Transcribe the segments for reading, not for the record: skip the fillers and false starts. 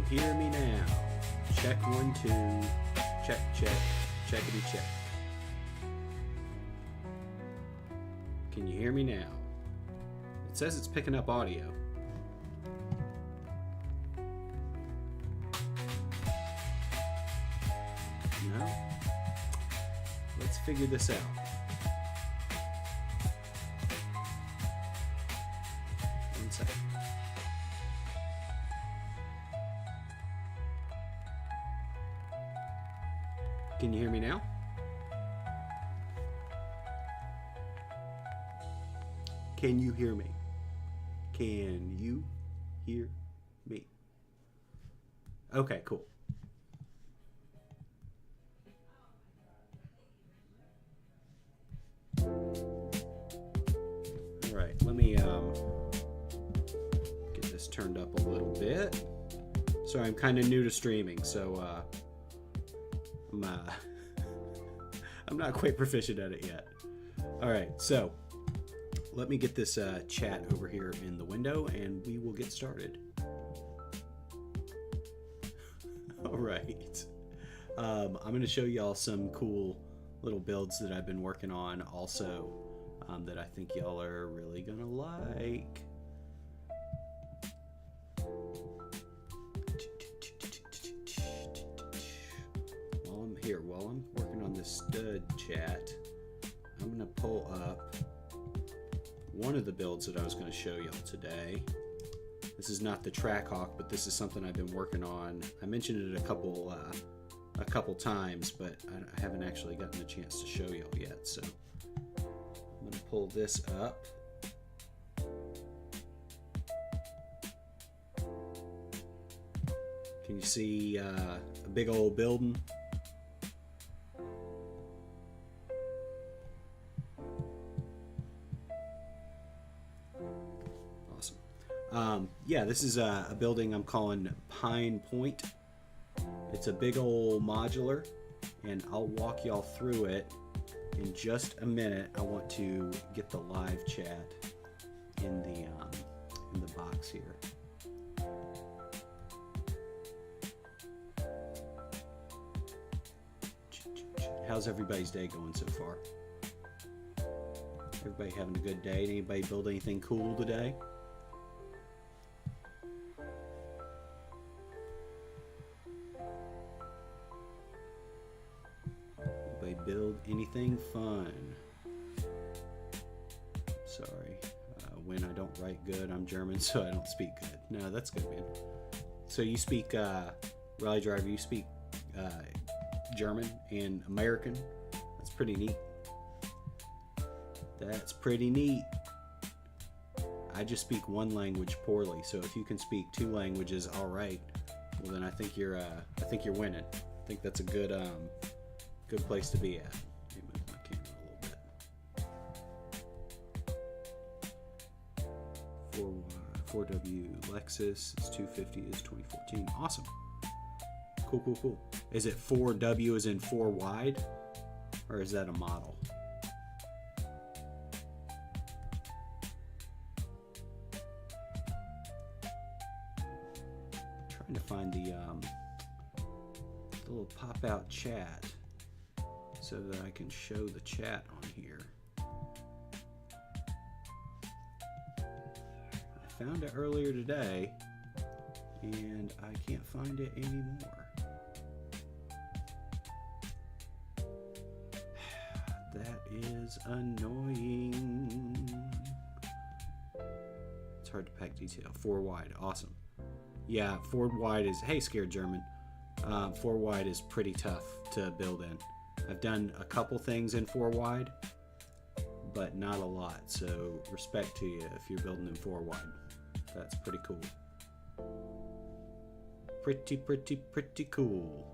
hear me now? Check 1 2. Check, check, checkity check. Can you hear me now? It says it's picking up audio. No? Let's figure this out. One second. Can you hear me now? Can you hear me? Can you hear me? Okay, cool. All right, let me get this turned up a little bit. Sorry, I'm kind of new to streaming, so I'm not quite proficient at it yet. All right, so let me get this chat over here in the window and we will get started. All right. I'm going to show y'all some cool little builds that I've been working on also that I think y'all are really going to like. While I'm working on this stud chat, I'm going to pull up one of the builds that I was going to show y'all today. This is not the Trackhawk, but this is something I've been working on. I mentioned it a couple times, but I haven't actually gotten a chance to show y'all yet. So I'm going to pull this up. Can you see a big old building? Yeah, this is a building I'm calling Pine Point. It's a big old modular, and I'll walk y'all through it in just a minute. I want to get the live chat in the box here. How's everybody's day going so far? Everybody having a good day? Anybody build anything cool today? Build anything fun? Sorry, when I don't write good, I'm German, so I don't speak good. No, that's good, man. So you speak, Rally Driver, you speak German and American? That's pretty neat. That's pretty neat. I just speak one language poorly, so if you can speak 2 languages all right, well then I think you're winning. I think that's a good place to be at. Let me move my camera a little bit. 4W Lexus is 250 is 2014. Awesome. Cool. Is it 4W as in 4 wide? Or is that a model? Trying to find the little pop-out chat so that I can show the chat on here. I found it earlier today and I can't find it anymore. That is annoying. It's hard to pack detail. 4 wide, awesome. Yeah, 4 wide is, hey Scared German, 4 wide is pretty tough to build in. I've done a couple things in 4 wide, but not a lot. So respect to you if you're building in 4 wide. That's pretty cool. Pretty cool.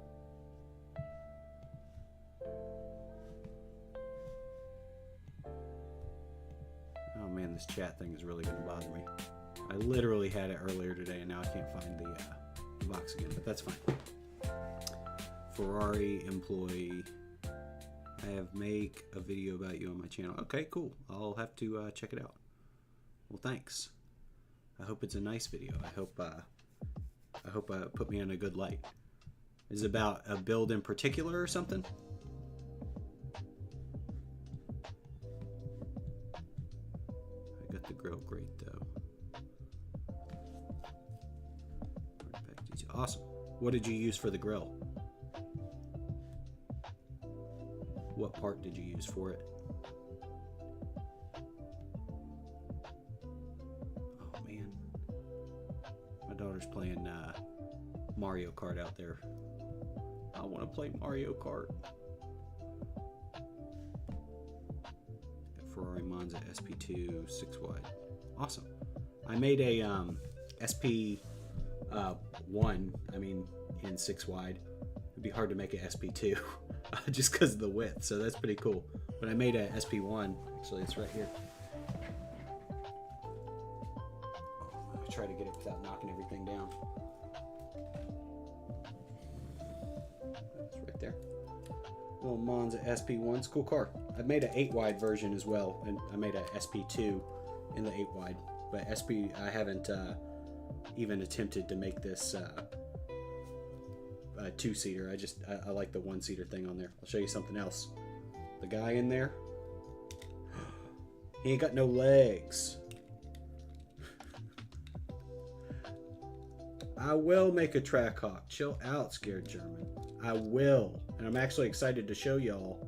Oh man, this chat thing is really going to bother me. I literally had it earlier today and now I can't find the box again, but that's fine. Ferrari employee. I have make a video about you on my channel. Okay, cool. I'll have to check it out. Well, thanks. I hope it's a nice video. I hope I hope I put me in a good light. Is it about a build in particular or something? I got the grill great though. Awesome. What did you use for the grill? What part did you use for it? Oh man. My daughter's playing Mario Kart out there. I want to play Mario Kart. Got Ferrari Monza SP2 6 wide. Awesome. I made a SP1, I mean in 6 wide. It'd be hard to make a SP2 just because of the width, so that's pretty cool. But I made a SP1. Actually, it's right here. I try to get it without knocking everything down. It's right there. Little Monza SP1. It's a cool car. I've made an 8 wide version as well, and I made a SP2 in the 8 wide. But SP, I haven't even attempted to make this a 2-seater. I like the 1-seater thing on there. I'll show you something else. The guy in there, he ain't got no legs. I will make a Trackhawk. Chill out, Scared German. I will. And I'm actually excited to show y'all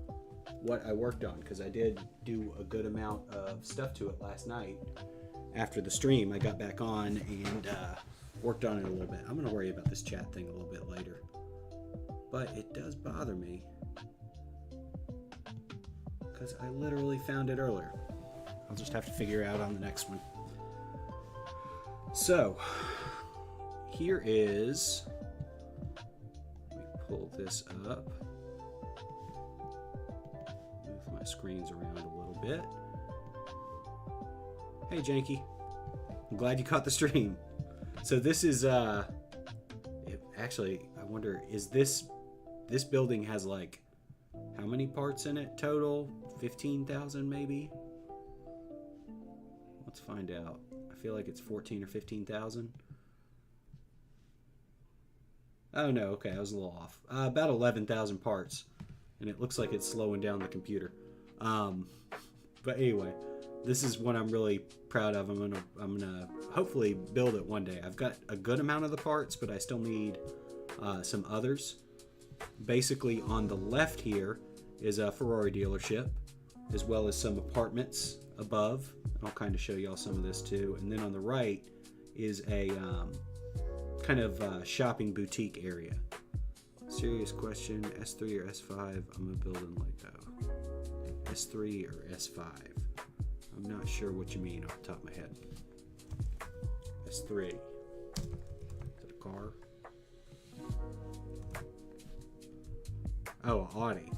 what I worked on, because I did do a good amount of stuff to it last night. After the stream, I got back on and worked on it a little bit. I'm going to worry about this chat thing a little bit later. But it does bother me, because I literally found it earlier. I'll just have to figure it out on the next one. So, here is, let me pull this up, move my screens around a little bit. Hey Janky, I'm glad you caught the stream. So this is, actually, I wonder, is this building has like, how many parts in it total? 15,000 maybe? Let's find out. I feel like it's 14 or 15,000. Oh no, okay, I was a little off. About 11,000 parts, and it looks like it's slowing down the computer. But anyway, this is what I'm really proud of. I'm gonna hopefully build it one day. I've got a good amount of the parts, but I still need some others. Basically, on the left here is a Ferrari dealership, as well as some apartments above. I'll kind of show y'all some of this too. And then on the right is a kind of shopping boutique area. Serious question, S3 or S5? I'm gonna build in Lego. S3 or S5? I'm not sure what you mean off the top of my head. S3. Is it a car? Oh, Audi.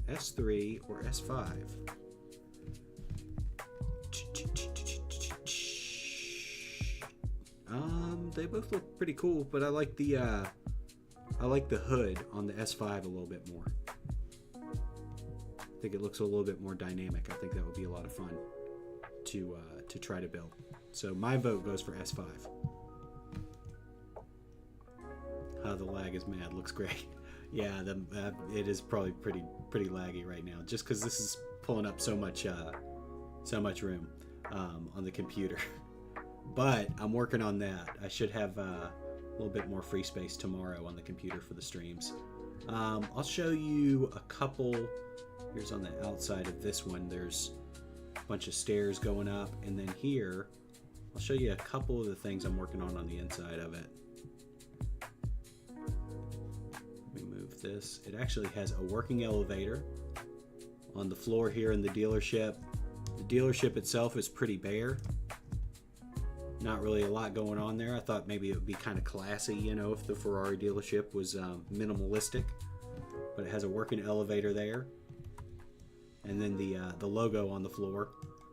S3 or S5? They both look pretty cool, but I like the hood on the S5 a little bit more. I think it looks a little bit more dynamic. I think that would be a lot of fun to try to build. So my vote goes for S5. The lag is mad. Looks great. Yeah, it is probably pretty laggy right now, just because this is pulling up so much room on the computer. But I'm working on that. I should have a little bit more free space tomorrow on the computer for the streams. I'll show you a couple. Here's on the outside of this one. There's a bunch of stairs going up, and then here I'll show you a couple of the things I'm working on the inside of it. Let me move this. It actually has a working elevator on the floor here in the dealership. The dealership itself is pretty bare. Not really a lot going on there. I thought maybe it would be kind of classy, you know, if the Ferrari dealership was minimalistic. But it has a working elevator there. And then the logo on the floor.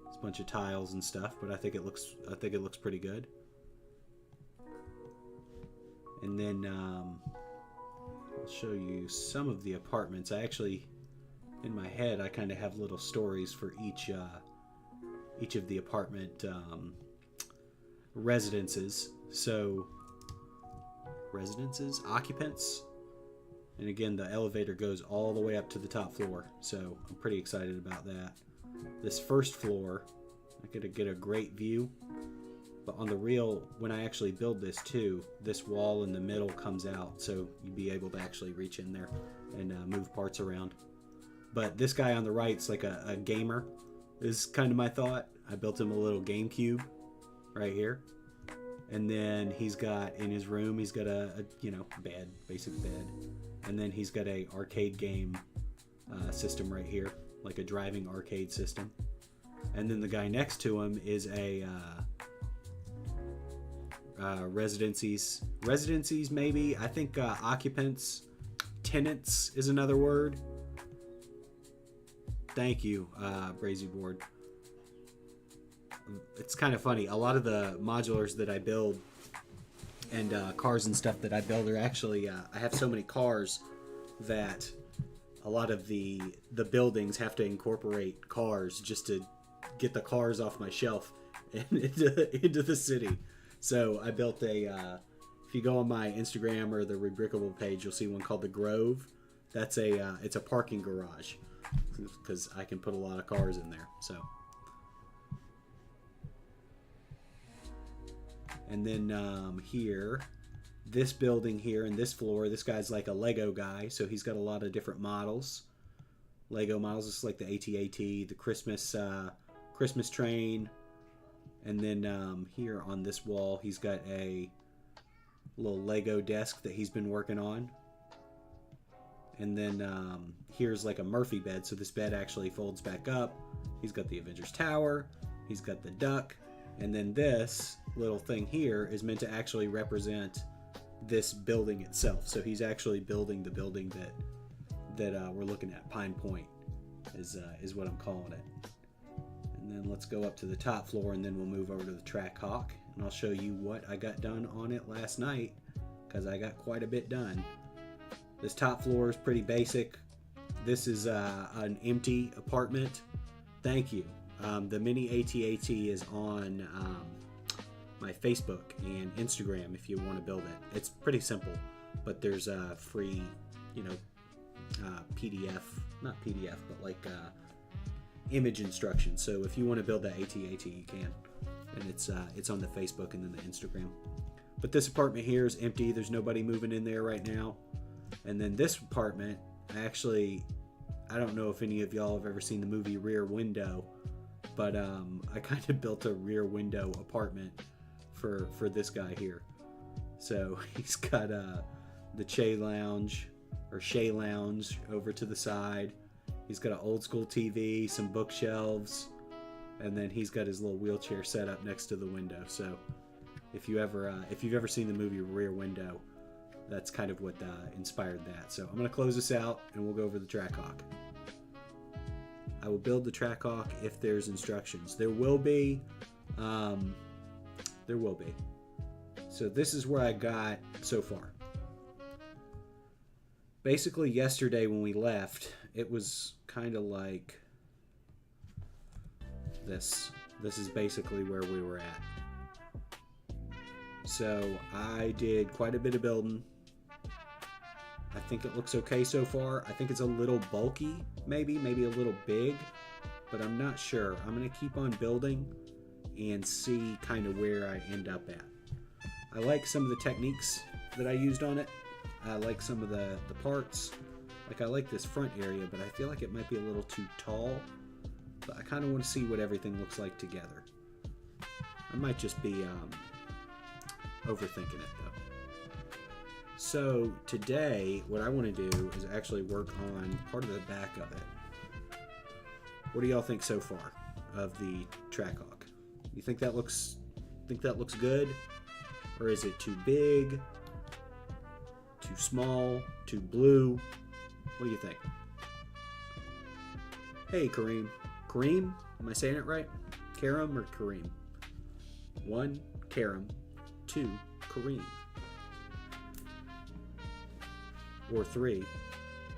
It's a bunch of tiles and stuff, but I think it looks pretty good. And then I'll show you some of the apartments. I actually, in my head, I kind of have little stories for each of the apartment residences. So, residences, occupants, and again, the elevator goes all the way up to the top floor. So I'm pretty excited about that. This first floor, I'm gonna get a great view. But on the real, when I actually build this too, this wall in the middle comes out, so you'd be able to actually reach in there and move parts around. But this guy on the right's like a gamer, is kind of my thought. I built him a little GameCube right here. And then he's got, in his room, he's got a bed, basic bed. And then he's got a arcade game system right here, like a driving arcade system. And then the guy next to him is a residencies maybe. I think occupants, tenants is another word. Thank you, Brazy Board. It's kind of funny. A lot of the modulars that I build and cars and stuff that I build are actually, I have so many cars that a lot of the buildings have to incorporate cars just to get the cars off my shelf and into the city. So I built if you go on my Instagram or the Rebrickable page, you'll see one called the Grove. That's it's a parking garage because I can put a lot of cars in there. So. And then here, this building here and this floor, this guy's like a Lego guy, so he's got a lot of different models. Lego models, it's like the AT-AT, the Christmas train. And then here on this wall, he's got a little Lego desk that he's been working on. And then here's like a Murphy bed, so this bed actually folds back up. He's got the Avengers Tower, he's got the duck. And then this little thing here is meant to actually represent this building itself. So he's actually building the building that we're looking at. Pine Point is what I'm calling it. And then let's go up to the top floor, and then we'll move over to the Trackhawk, and I'll show you what I got done on it last night, because I got quite a bit done. This top floor is pretty basic. This is an empty apartment. Thank you. The mini AT-AT is on my Facebook and Instagram if you want to build it. It's pretty simple, but there's a free, PDF, not PDF, but like image instructions. So if you want to build that AT-AT, you can. And it's on the Facebook and then the Instagram. But this apartment here is empty. There's nobody moving in there right now. And then this apartment, I don't know if any of y'all have ever seen the movie Rear Window, but I kind of built a rear window apartment for this guy here. So he's got the Shea Lounge over to the side. He's got an old school TV, some bookshelves, and then he's got his little wheelchair set up next to the window. So if you've ever seen the movie Rear Window, that's kind of what inspired that. So I'm going to close this out and we'll go over the Trackhawk. I will build the Trackhawk if there's instructions. There will be. So this is where I got so far. Basically yesterday when we left, it was kind of like this. This is basically where we were at. So I did quite a bit of building. I think it looks okay so far. I think it's a little bulky, maybe a little big, but I'm not sure. I'm going to keep on building and see kind of where I end up at. I like some of the techniques that I used on it. I like some of the parts. Like I like this front area, but I feel like it might be a little too tall. But I kind of want to see what everything looks like together. I might just be overthinking it though. So today, what I want to do is actually work on part of the back of it. What do y'all think so far of the Trackhawk? You think that looks good? Or is it too big? Too small? Too blue? What do you think? Hey, Kareem. Kareem? Am I saying it right? Karam or Kareem? 1, Karam. 2, Kareem. Or 3,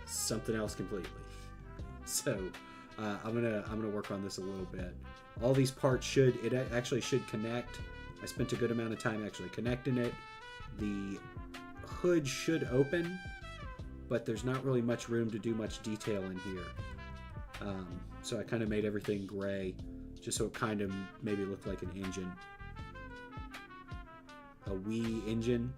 something else completely. So I'm gonna work on this a little bit. All these parts actually should connect I spent a good amount of time actually connecting it. The hood should open, but there's not really much room to do much detail in here. So I kind of made everything gray, just so it kind of maybe looked like an engine. A wee engine.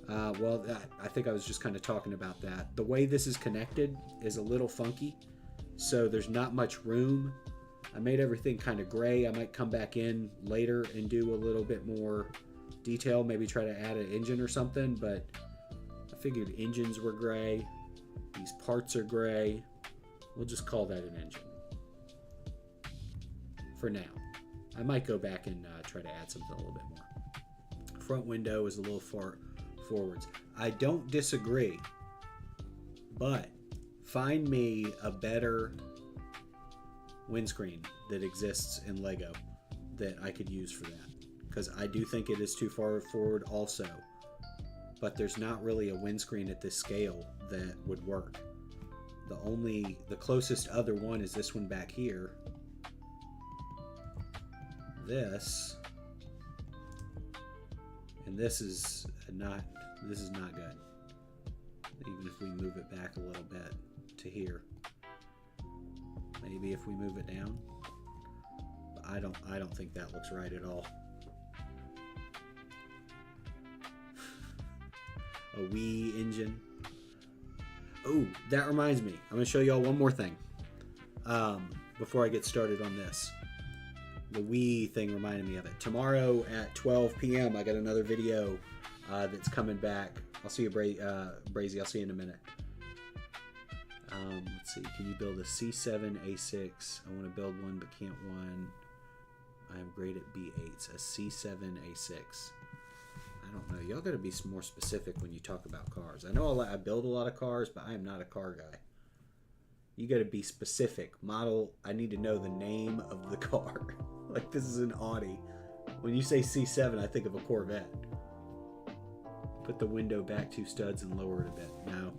Well, I think I was just kind of talking about that. The way this is connected is a little funky, so there's not much room. I made everything kind of gray. I might come back in later and do a little bit more detail, maybe try to add an engine or something, but I figured engines were gray. These parts are gray. We'll just call that an engine for now. I might go back and try to add something a little bit more. Front window is a little far forwards. I don't disagree, but find me a better windscreen that exists in LEGO that I could use for that, because I do think it is too far forward also, but there's not really a windscreen at this scale that would work. The closest other one is this one back here. This, and this is not good. Even if we move it back a little bit to here, maybe if we move it down, but I don't think that looks right at all. A wee engine. Oh, that reminds me. I'm going to show y'all one more thing before I get started on this. The Wii thing reminded me of it. Tomorrow at 12 p.m. I got another video that's coming back. I'll see you, Brazy. I'll see you in a minute. Let's see. Can you build a C7 A6? I want to build one, but can't one. I am great at B8s. A C7 A6. I don't know. Y'all got to be more specific when you talk about cars. I know I build a lot of cars, but I am not a car guy. You got to be specific. Model, I need to know the name of the car. Like, this is an Audi. When you say C7, I think of a Corvette. Put the window back 2 studs and lower it a bit. No.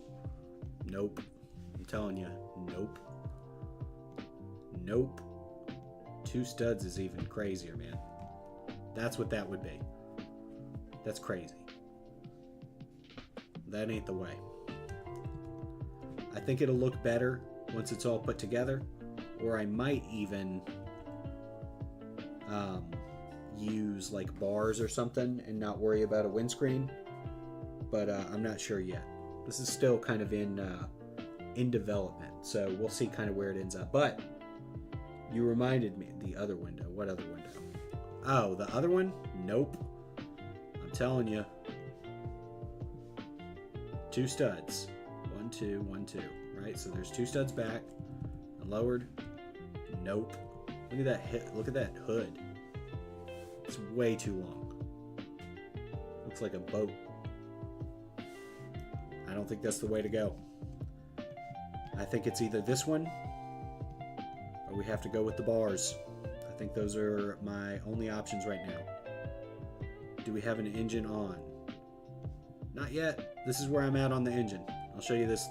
Nope. I'm telling you. Nope. Nope. 2 studs is even crazier, man. That's what that would be. That's crazy. That ain't the way. I think it'll look better once it's all put together, or I might even use like bars or something and not worry about a windscreen, but I'm not sure yet. This is still kind of in development, so we'll see kind of where it ends up. But you reminded me, the other window. What other window? Oh, the other one? Nope. I'm telling you. 2 studs. 1, 2, 1, 2. Right? So there's 2 studs back and lowered. Nope. Look at that look at that hood. It's way too long. Looks like a boat. I don't think that's the way to go. I think it's either this one or we have to go with the bars. I think those are my only options right now. Do we have an engine on? Not yet. This is where I'm at on the engine. I'll show you this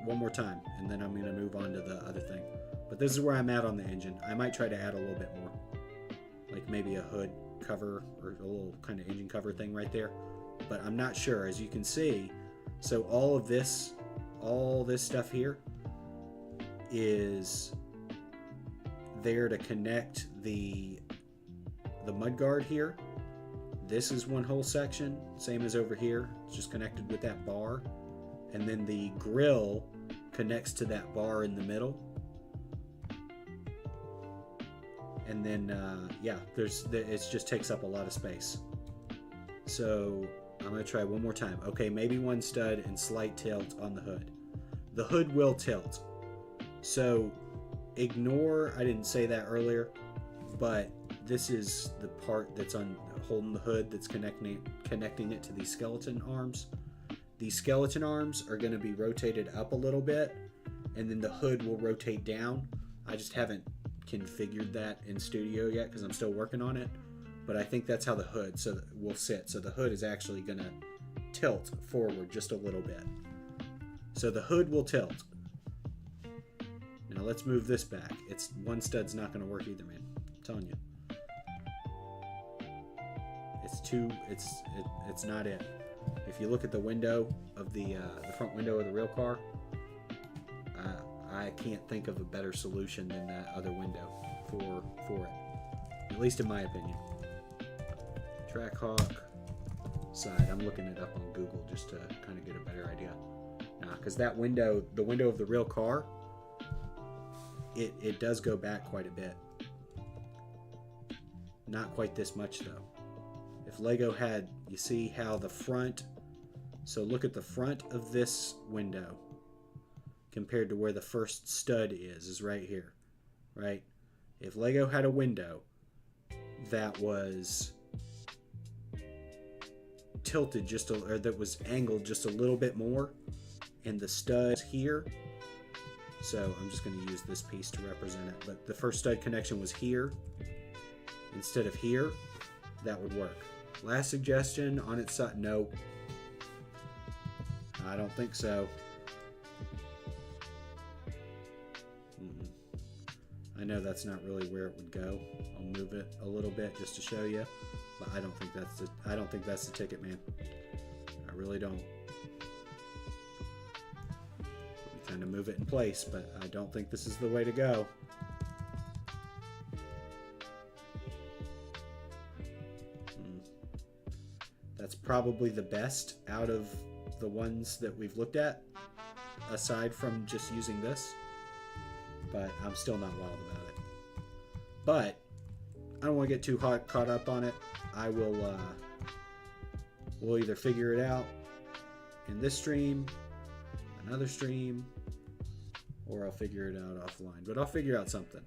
one more time and then I'm going to move on to the other thing. But this is where I'm at on the engine. I might try to add a little bit more. Like maybe a hood cover or a little kind of engine cover thing right there. But I'm not sure. As you can see, so all this stuff here is there to connect the mudguard here. This is one whole section, same as over here. It's just connected with that bar. And then the grill connects to that bar in the middle. And then, yeah, it just takes up a lot of space. So I'm going to try one more time. Okay, maybe 1 stud and slight tilt on the hood. The hood will tilt. So ignore, I didn't say that earlier, but this is the part that's holding the hood that's connecting it to these skeleton arms. These skeleton arms are going to be rotated up a little bit, and then the hood will rotate down. I just haven't configured that in Studio yet because I'm still working on it, but I think that's how the hood will sit. So the hood is actually going to tilt forward just a little bit. So the hood will tilt. Now let's move this back. It's 1 stud's not going to work either, man. I'm telling you. it's not it. If you look at the window of the front window of the real car, I can't think of a better solution than that other window for it, at least in my opinion. Trackhawk side. I'm looking it up on Google just to kind of get a better idea. Because that window, the window of the real car, it does go back quite a bit. Not quite this much though. If Lego had, you see how the front, so look at the front of this window compared to where the first stud is right here, right? If Lego had a window that was tilted just a, or that was angled just a little bit more, and the stud here, so I'm just going to use this piece to represent it, but the first stud connection was here instead of here, that would work. Last suggestion on its side, nope, I don't think so. I know that's not really where it would go. I'll move it a little bit just to show you, but I don't think that's the ticket, man. I really don't. We kind of move it in place, but I don't think this is the way to go. That's probably the best out of the ones that we've looked at, aside from just using this. But I'm still not wild about it. But I don't want to get too caught up on it. I will we'll either figure it out in this stream, another stream, or I'll figure it out offline. But I'll figure out something.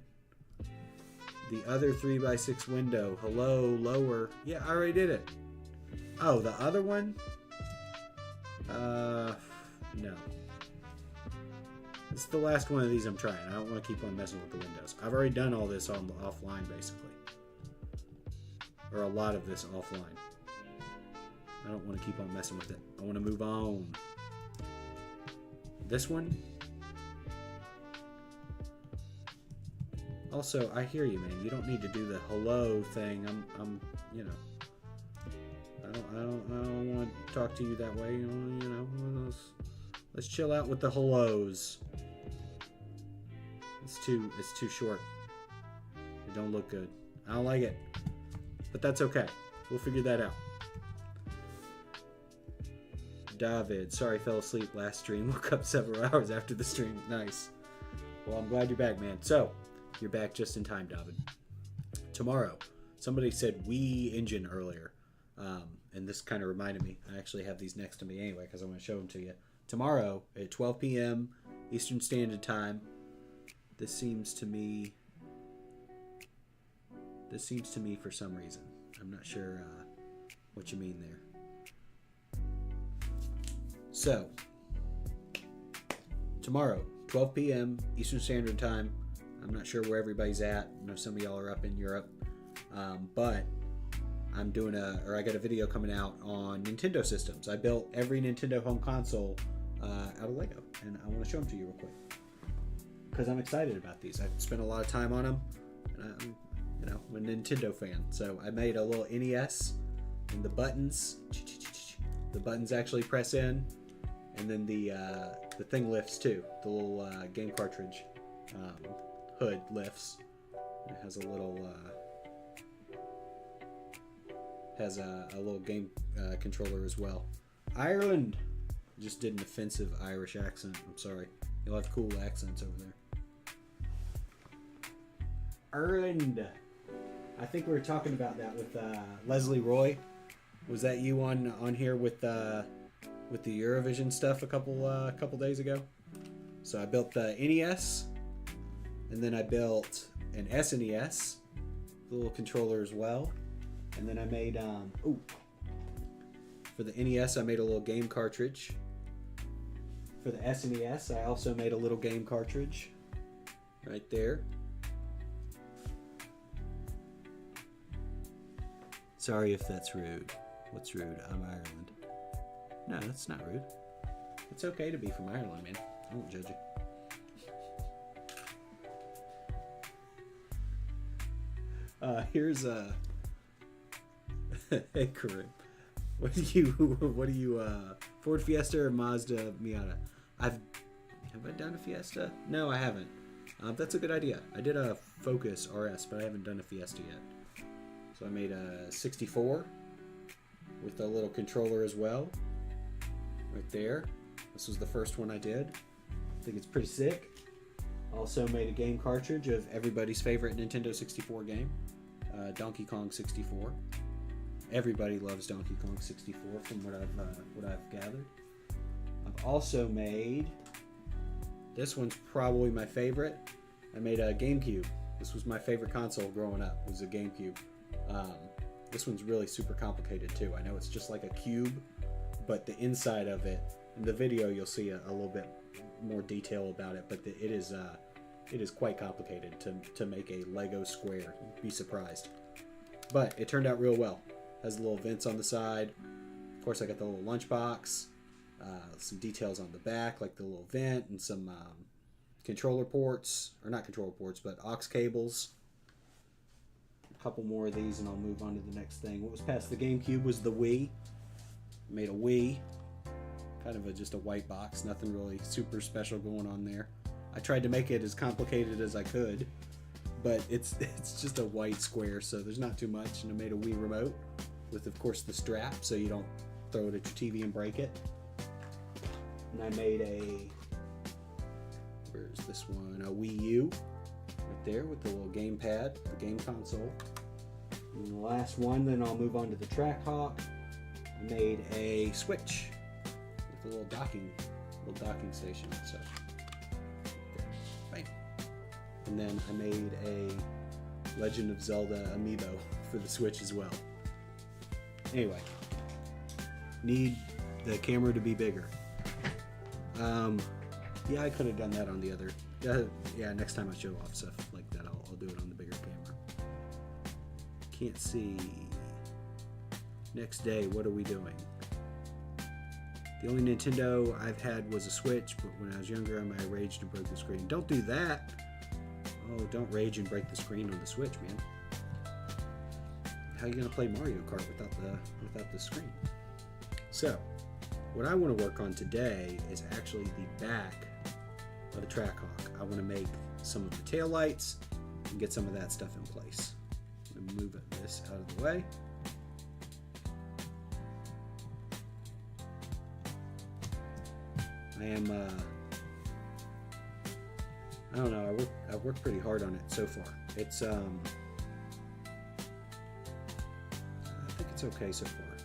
The other 3x6 window, hello, lower. Yeah, I already did it. Oh, the other one? No. This is the last one of these I'm trying. I don't want to keep on messing with the windows. I've already done all this on the offline, basically. Or a lot of this offline. I don't want to keep on messing with it. I want to move on. This one? Also, I hear you, man. You don't need to do the hello thing. I'm, you know. I don't want to talk to you that way. You know, let's chill out with the hellos. It's too short. It don't look good. I don't like it. But that's okay. We'll figure that out. David, sorry, fell asleep last stream. Woke up several hours after the stream. Nice. Well, I'm glad you're back, man. So, you're back just in time, David. Tomorrow, somebody said Wii engine earlier. And this kind of reminded me. I actually have these next to me anyway because I'm going to show them to you. Tomorrow at 12 p.m. Eastern Standard Time. This seems to me for some reason. I'm not sure what you mean there. So, tomorrow, 12 p.m. Eastern Standard Time. I'm not sure where everybody's at. I know some of y'all are up in Europe. But I'm doing I got a video coming out on Nintendo systems. I built every Nintendo home console out of Lego, and I want to show them to you real quick because I'm excited about these. I've spent a lot of time on them, and I'm a Nintendo fan. So I made a little NES, and the buttons actually press in, and then the thing lifts too. The little game cartridge hood lifts. It has a little game controller as well. Ireland. Just did an offensive Irish accent. I'm sorry. You'll have cool accents over there. Ireland. I think we were talking about that with Leslie Roy. Was that you on here with the Eurovision stuff a couple days ago? So I built the NES, and then I built an SNES, the little controller as well. And then I made, for the NES, I made a little game cartridge. For the SNES, I also made a little game cartridge. Right there. Sorry if that's rude. What's rude? I'm Ireland. No, that's not rude. It's okay to be from Ireland, man. I won't judge you. Here's a... Hey, Karim. What do you, Ford Fiesta or Mazda Miata? Have I done a Fiesta? No, I haven't. That's a good idea. I did a Focus RS, but I haven't done a Fiesta yet. So I made a 64 with a little controller as well. Right there. This was the first one I did. I think it's pretty sick. Also made a game cartridge of everybody's favorite Nintendo 64 game, Donkey Kong 64. Everybody loves Donkey Kong 64 from what I've gathered. I've also made, this one's probably my favorite. I made a GameCube. This was my favorite console growing up, was a GameCube. This one's really super complicated too. I know it's just like a cube, but the inside of it, in the video you'll see a little bit more detail about it, but it is quite complicated to make a Lego square. You'd be surprised. But it turned out real well. Has little vents on the side. Of course, I got the little lunchbox. Some details on the back, like the little vent and some controller ports, or not controller ports, but aux cables. A couple more of these and I'll move on to the next thing. What was past the GameCube was the Wii. Made a Wii. Kind of just a white box, nothing really super special going on there. I tried to make it as complicated as I could, but it's just a white square, so there's not too much. And I made a Wii remote with, of course, the strap, so you don't throw it at your TV and break it. And I made where's this one? A Wii U, right there with the little gamepad, the game console. And the last one, then I'll move on to the Trackhawk. I made a Switch with a little docking station and such. Bam. And then I made a Legend of Zelda amiibo for the Switch as well. Anyway, need the camera to be bigger. Yeah, I could have done that on the other. Yeah, next time I show off stuff like that, I'll do it on the bigger camera. Can't see. Next day, what are we doing? The only Nintendo I've had was a Switch, but when I was younger, I raged and broke the screen. Don't do that! Oh, don't rage and break the screen on the Switch, man. How are you gonna play Mario Kart without the screen? So, what I want to work on today is actually the back of the Trackhawk. I want to make some of the tail lights and get some of that stuff in place. I'm gonna move this out of the way. I don't know, I've worked pretty hard on it so far. It's, I think it's okay so far.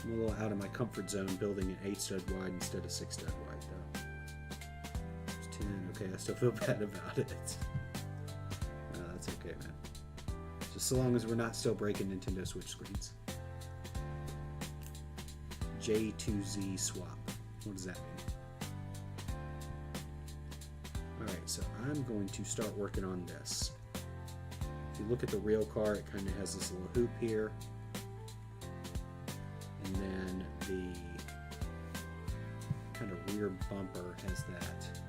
I'm a little out of my comfort zone building an 8 stud wide instead of 6 stud wide though. It's 10, okay, I still feel bad about it. That's okay, man. Just so long as we're not still breaking Nintendo Switch screens. J2Z swap. What does that mean? Alright, so I'm going to start working on this. If you look at the real car, it kind of has this little hoop here. And then the kind of rear bumper has that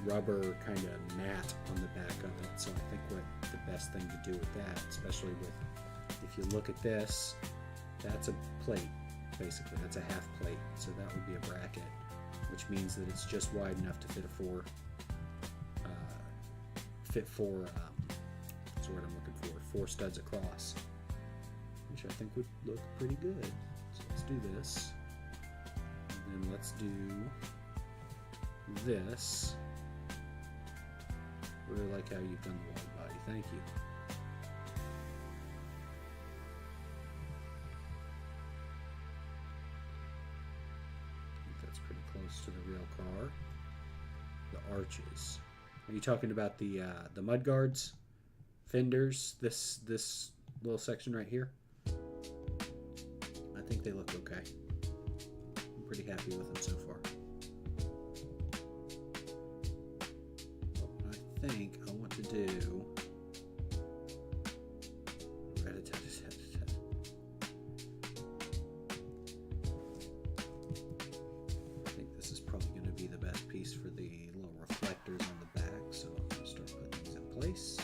rubber kind of mat on the back of it. So I think what the best thing to do with that, especially with, if you look at this, that's a plate. Basically, that's a half plate, so that would be a bracket, which means that it's just wide enough to fit four. That's what I'm looking for. 4 studs across, which I think would look pretty good. So let's do this, and then let's do this. Really like how you've done the wide body. Thank you. Close to the real car. The arches. Are you talking about the mud guards, fenders? This little section right here. I think they look okay. I'm pretty happy with them so far. What I think I want to do. For the little reflectors on the back, so I'm going to start putting these in place.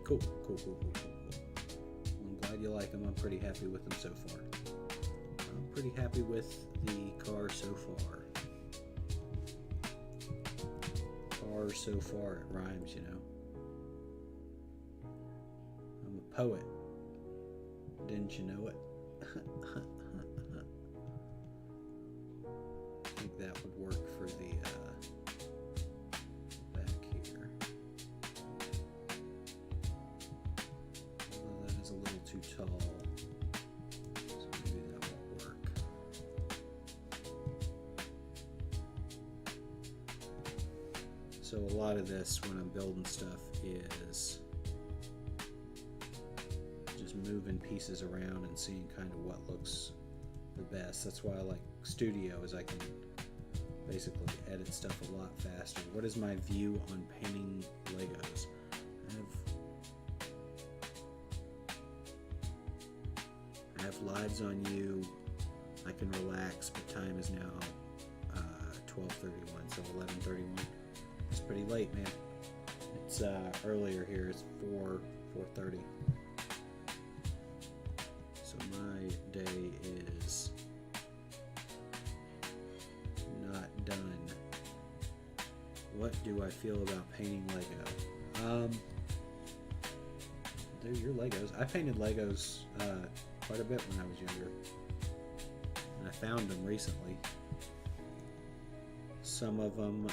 Cool. Well, I'm glad you like them. I'm pretty happy with them so far. I'm pretty happy with the car so far. Car so far, it rhymes, you know. I'm a poet. Didn't you know it? I think that would work for the back here. Although that is a little too tall, so maybe that won't work. So a lot of this when I'm building stuff is just moving pieces around and seeing kind of what looks the best. That's why I like Studio, is I can basically edit stuff a lot faster. What is my view on painting Legos? I have lives on you. I can relax, but time is now 12:31, so 11:31. It's pretty late, man. It's earlier here. It's 4:30. So my day is not done. What do I feel about painting Lego? They're your Legos. I painted Legos quite a bit when I was younger, and I found them recently. Some of them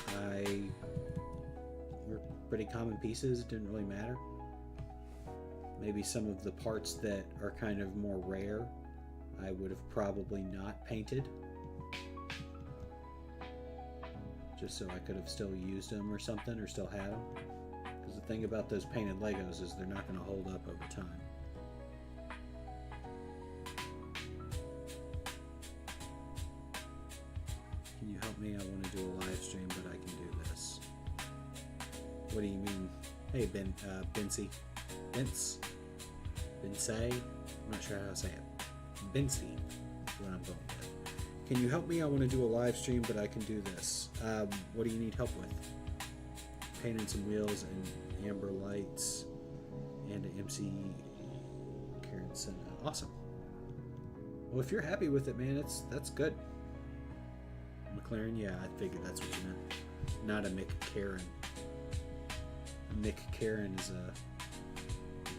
were pretty common pieces. It didn't really matter. Maybe some of the parts that are kind of more rare, I would have probably not painted, just so I could have still used them or something, or still had them. Because the thing about those painted Legos is they're not going to hold up over time. Can you help me? I want to do a live stream, but I can do this. What do you mean? Hey, Bency. Vince. Vincey? I'm not sure how to say it. Vincy is what I'm going with. Can you help me? I want to do a live stream, but I can do this. What do you need help with? Painting some wheels and amber lights and MC Karen Senna. Awesome. Well, if you're happy with it, man, that's good. McLaren, yeah, I figured that's what you meant. Not a McCarran. McCarran is a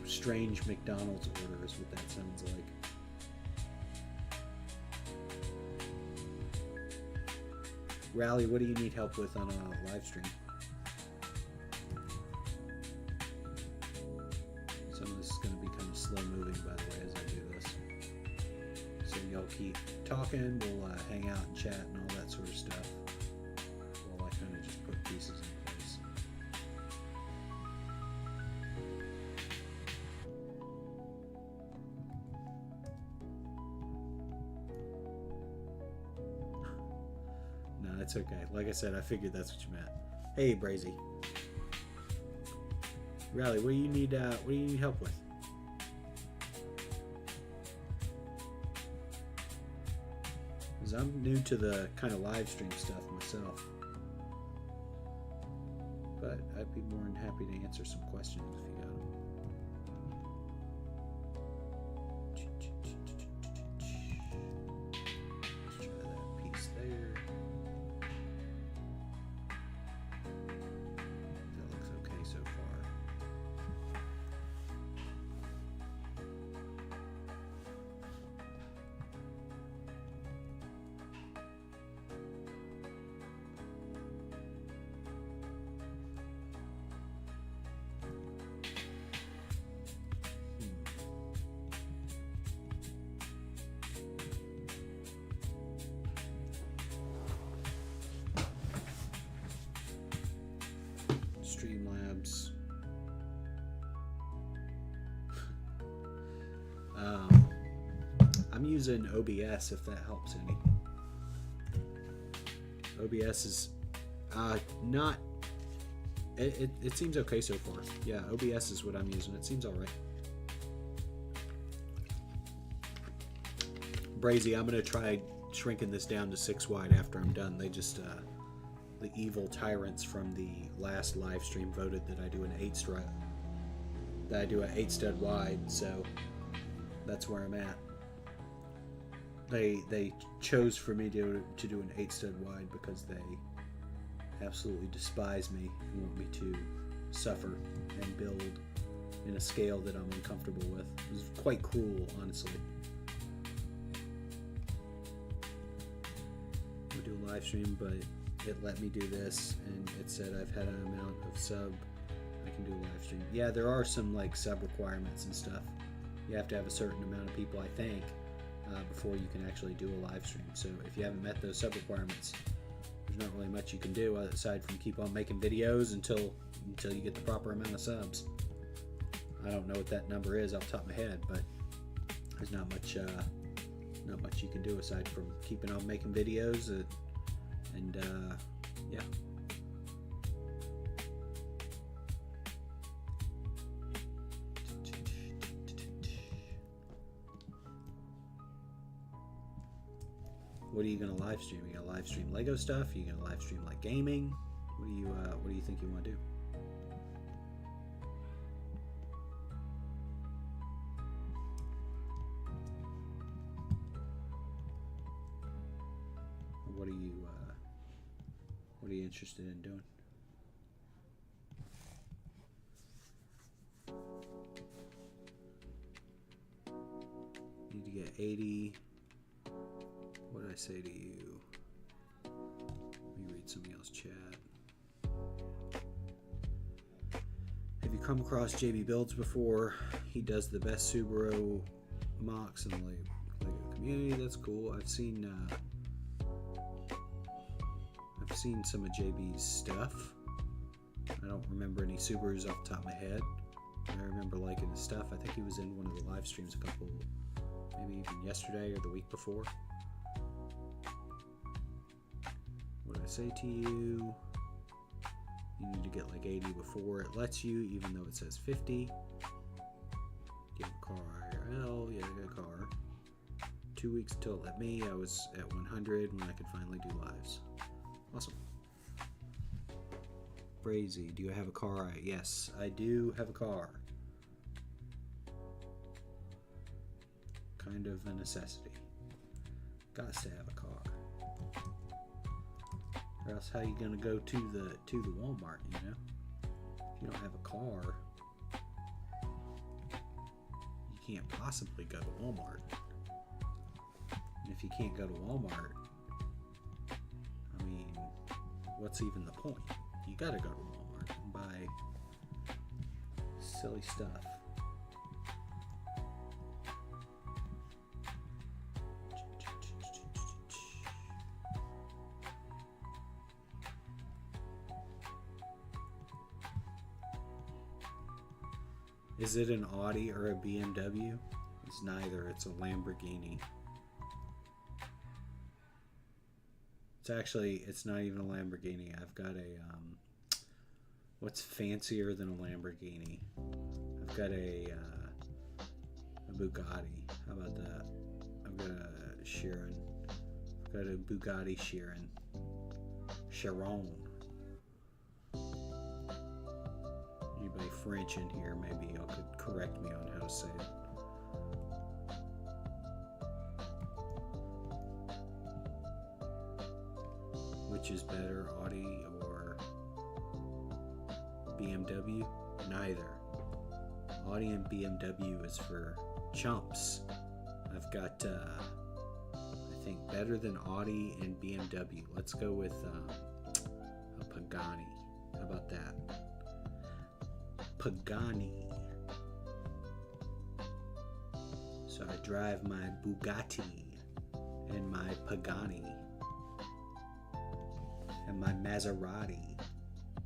strange McDonald's order, is what that sounds like. Rally, what do you need help with on a live stream? Some of this is going to be kind of slow moving, by the way, as I do this. So y'all keep talking, we'll hang out and chat and all that sort of stuff while I kind of just put pieces in place. No, it's okay. Like I said, I figured that's what you meant. Hey, Brazy. Rally, what do you need help with? Because I'm new to the kind of live stream stuff myself. But I'd be more than happy to answer some questions if you got them. Let's try that piece there. That looks okay so far. Streamlabs. I'm using OBS if that helps any. OBS is not. It seems okay so far. Yeah, OBS is what I'm using. It seems alright. Brazy, I'm gonna try shrinking this down to 6 wide after I'm done. They just the evil tyrants from the last live stream voted that I do an 8 strip. that I do an 8 stud wide, so that's where I'm at. They chose for me to do an 8 stud wide because they absolutely despise me and want me to suffer and build in a scale that I'm uncomfortable with. It was quite cruel, honestly. We do a live stream, but it let me do this, and it said I've had an amount of sub. I can do a live stream. Yeah, there are some like sub requirements and stuff. You have to have a certain amount of people, I think, before you can actually do a live stream. So if you haven't met those sub requirements, there's not really much you can do aside from keep on making videos until you get the proper amount of subs. I don't know what that number is off the top of my head, but there's not much you can do aside from keeping on making videos and yeah. What are you gonna live stream? Are you gonna live stream Lego stuff? Are you gonna live stream like gaming? What do you think you want to do? What are you interested in doing? Need to get 80. What did I say to you? Let me read somebody else's chat. Have you come across JB Builds before? He does the best Subaru MOCs in the LEGO community. That's cool. I've seen some of JB's stuff. I don't remember any Subarus off the top of my head. I remember liking his stuff. I think he was in one of the live streams maybe even yesterday or the week before. What did I say to you? You need to get like 80 before it lets you, even though it says 50. Do you have a car IRL? Yeah, I got a car. 2 weeks until it let me. I was at 100 when I could finally do lives. Awesome. Brazy, do you have a car? Yes, I do have a car. Kind of a necessity. Gots to have a car. Or else how you gonna go to the Walmart, you know? If you don't have a car, you can't possibly go to Walmart. And if you can't go to Walmart, I mean, what's even the point? You gotta go to Walmart and buy silly stuff. Is it an Audi or a BMW? It's neither. It's a Lamborghini. It's not even a Lamborghini. I've got a, what's fancier than a Lamborghini? I've got a Bugatti. How about that? I've got a Chiron. I've got a Bugatti Chiron. Chiron. Anybody French in here, maybe y'all could correct me on how to say it. Which is better, Audi or BMW? Neither. Audi and BMW is for chumps. I've got, I think, better than Audi and BMW. Let's go with a Pagani. How about that? Pagani. So I drive my Bugatti and my Pagani and my Maserati.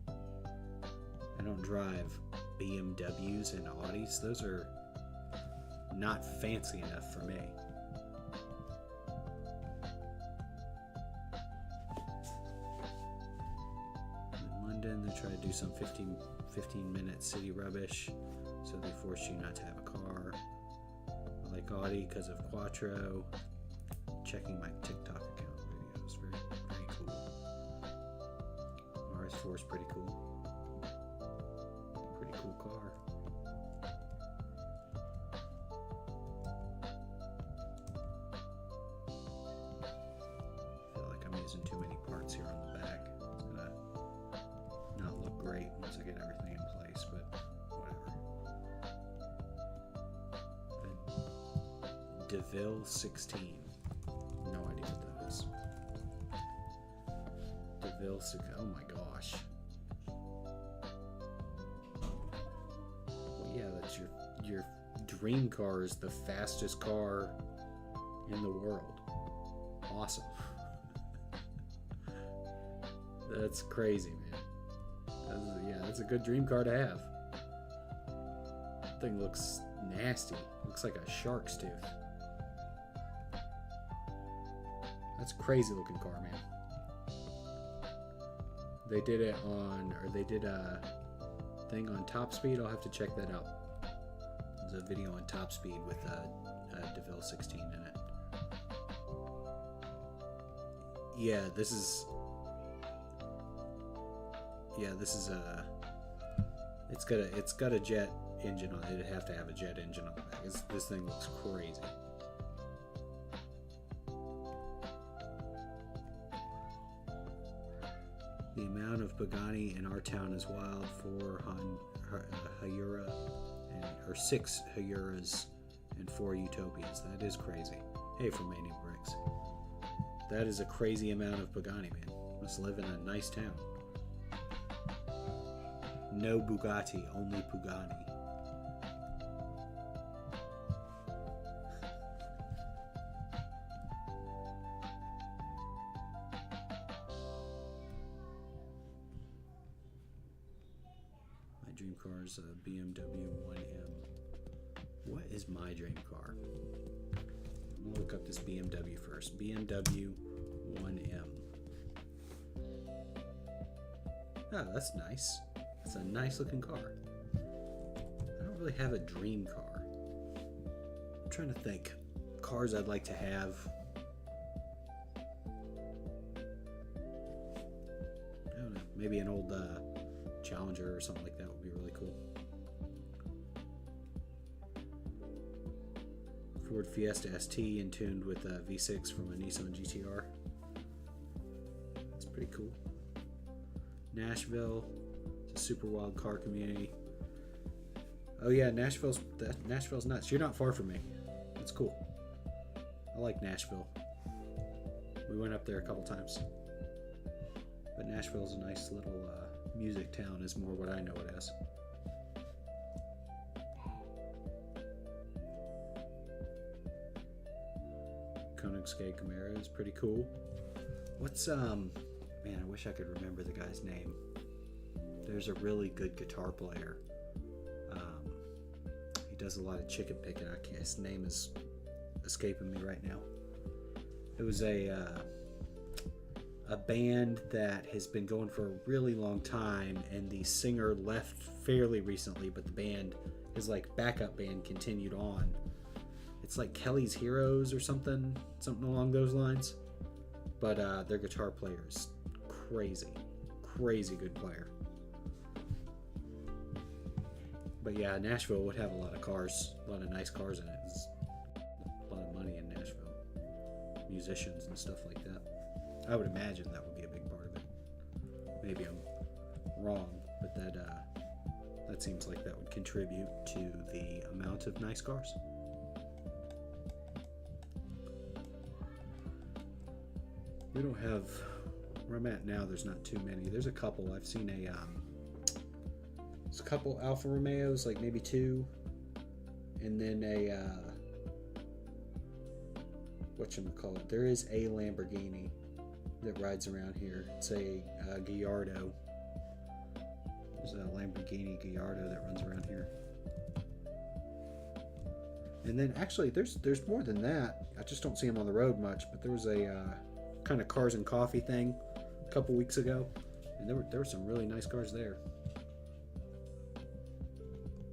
I don't drive BMWs and Audis. Those are not fancy enough for me. In London, they try to do some 15-minute city rubbish, so they force you not to have a car. I like Audi because of Quattro. Checking my TikTok account videos. Very cool. RS4 is pretty cool. Pretty cool car. using too many parts here on the back. It's gonna not look great once I get everything in place, but whatever. And DeVille 16. No idea what that is. DeVille 16. Oh my gosh. Well, yeah, that's your dream car is the fastest car in the world. Awesome. That's crazy, man. That's a good dream car to have. That thing looks nasty. Looks like a shark's tooth. That's a crazy looking car, man. They did it on, or they did a thing on Top Speed. I'll have to check that out. There's a video on Top Speed with DeVille 16 in it. Yeah, this is it's got a jet engine on it. It'd have to have a jet engine on the back. This thing looks crazy. The amount of Pagani in our town is wild. 4 Hayura or 6 Hayuras and 4 Utopias. That is crazy. Hey, from Mania Bricks. That is a crazy amount of Pagani, man. Must live in a nice town. No Bugatti, only Pagani. My dream car is a BMW 1M. What is my dream car? I'm gonna look up this BMW first. BMW 1M. Oh, that's nice. It's a nice looking car. I don't really have a dream car. I'm trying to think. Cars I'd like to have. I don't know. Maybe an old Challenger or something like that would be really cool. Ford Fiesta ST in tuned with a V6 from a Nissan GTR. It's pretty cool. Nashville. It's a super wild car community. Oh yeah, Nashville's nuts. You're not far from me. It's cool. I like Nashville. We went up there a couple times. But Nashville's a nice little music town is more what I know it as. Koenigsegg Camaro is pretty cool. What's man, I wish I could remember the guy's name. There's a really good guitar player. He does a lot of chicken picking. His name is escaping me right now. It was a band that has been going for a really long time, and the singer left fairly recently, but the band, his like backup band, continued on. It's like Kelly's Heroes or something along those lines. But their guitar player is crazy good player. But yeah, Nashville would have a lot of cars, a lot of nice cars in it. There's a lot of money in Nashville. Musicians and stuff like that. I would imagine that would be a big part of it. Maybe I'm wrong, but that seems like that would contribute to the amount of nice cars. We don't have, where I'm at now, there's not too many. There's a couple. I've seen there's a couple Alfa Romeos, like maybe 2, and then whatchamacallit, there is a Lamborghini that rides around here. It's a Gallardo. There's a Lamborghini Gallardo that runs around here. And then actually there's more than that. I just don't see them on the road much, but there was a kind of cars and coffee thing a couple weeks ago, and there were some really nice cars there.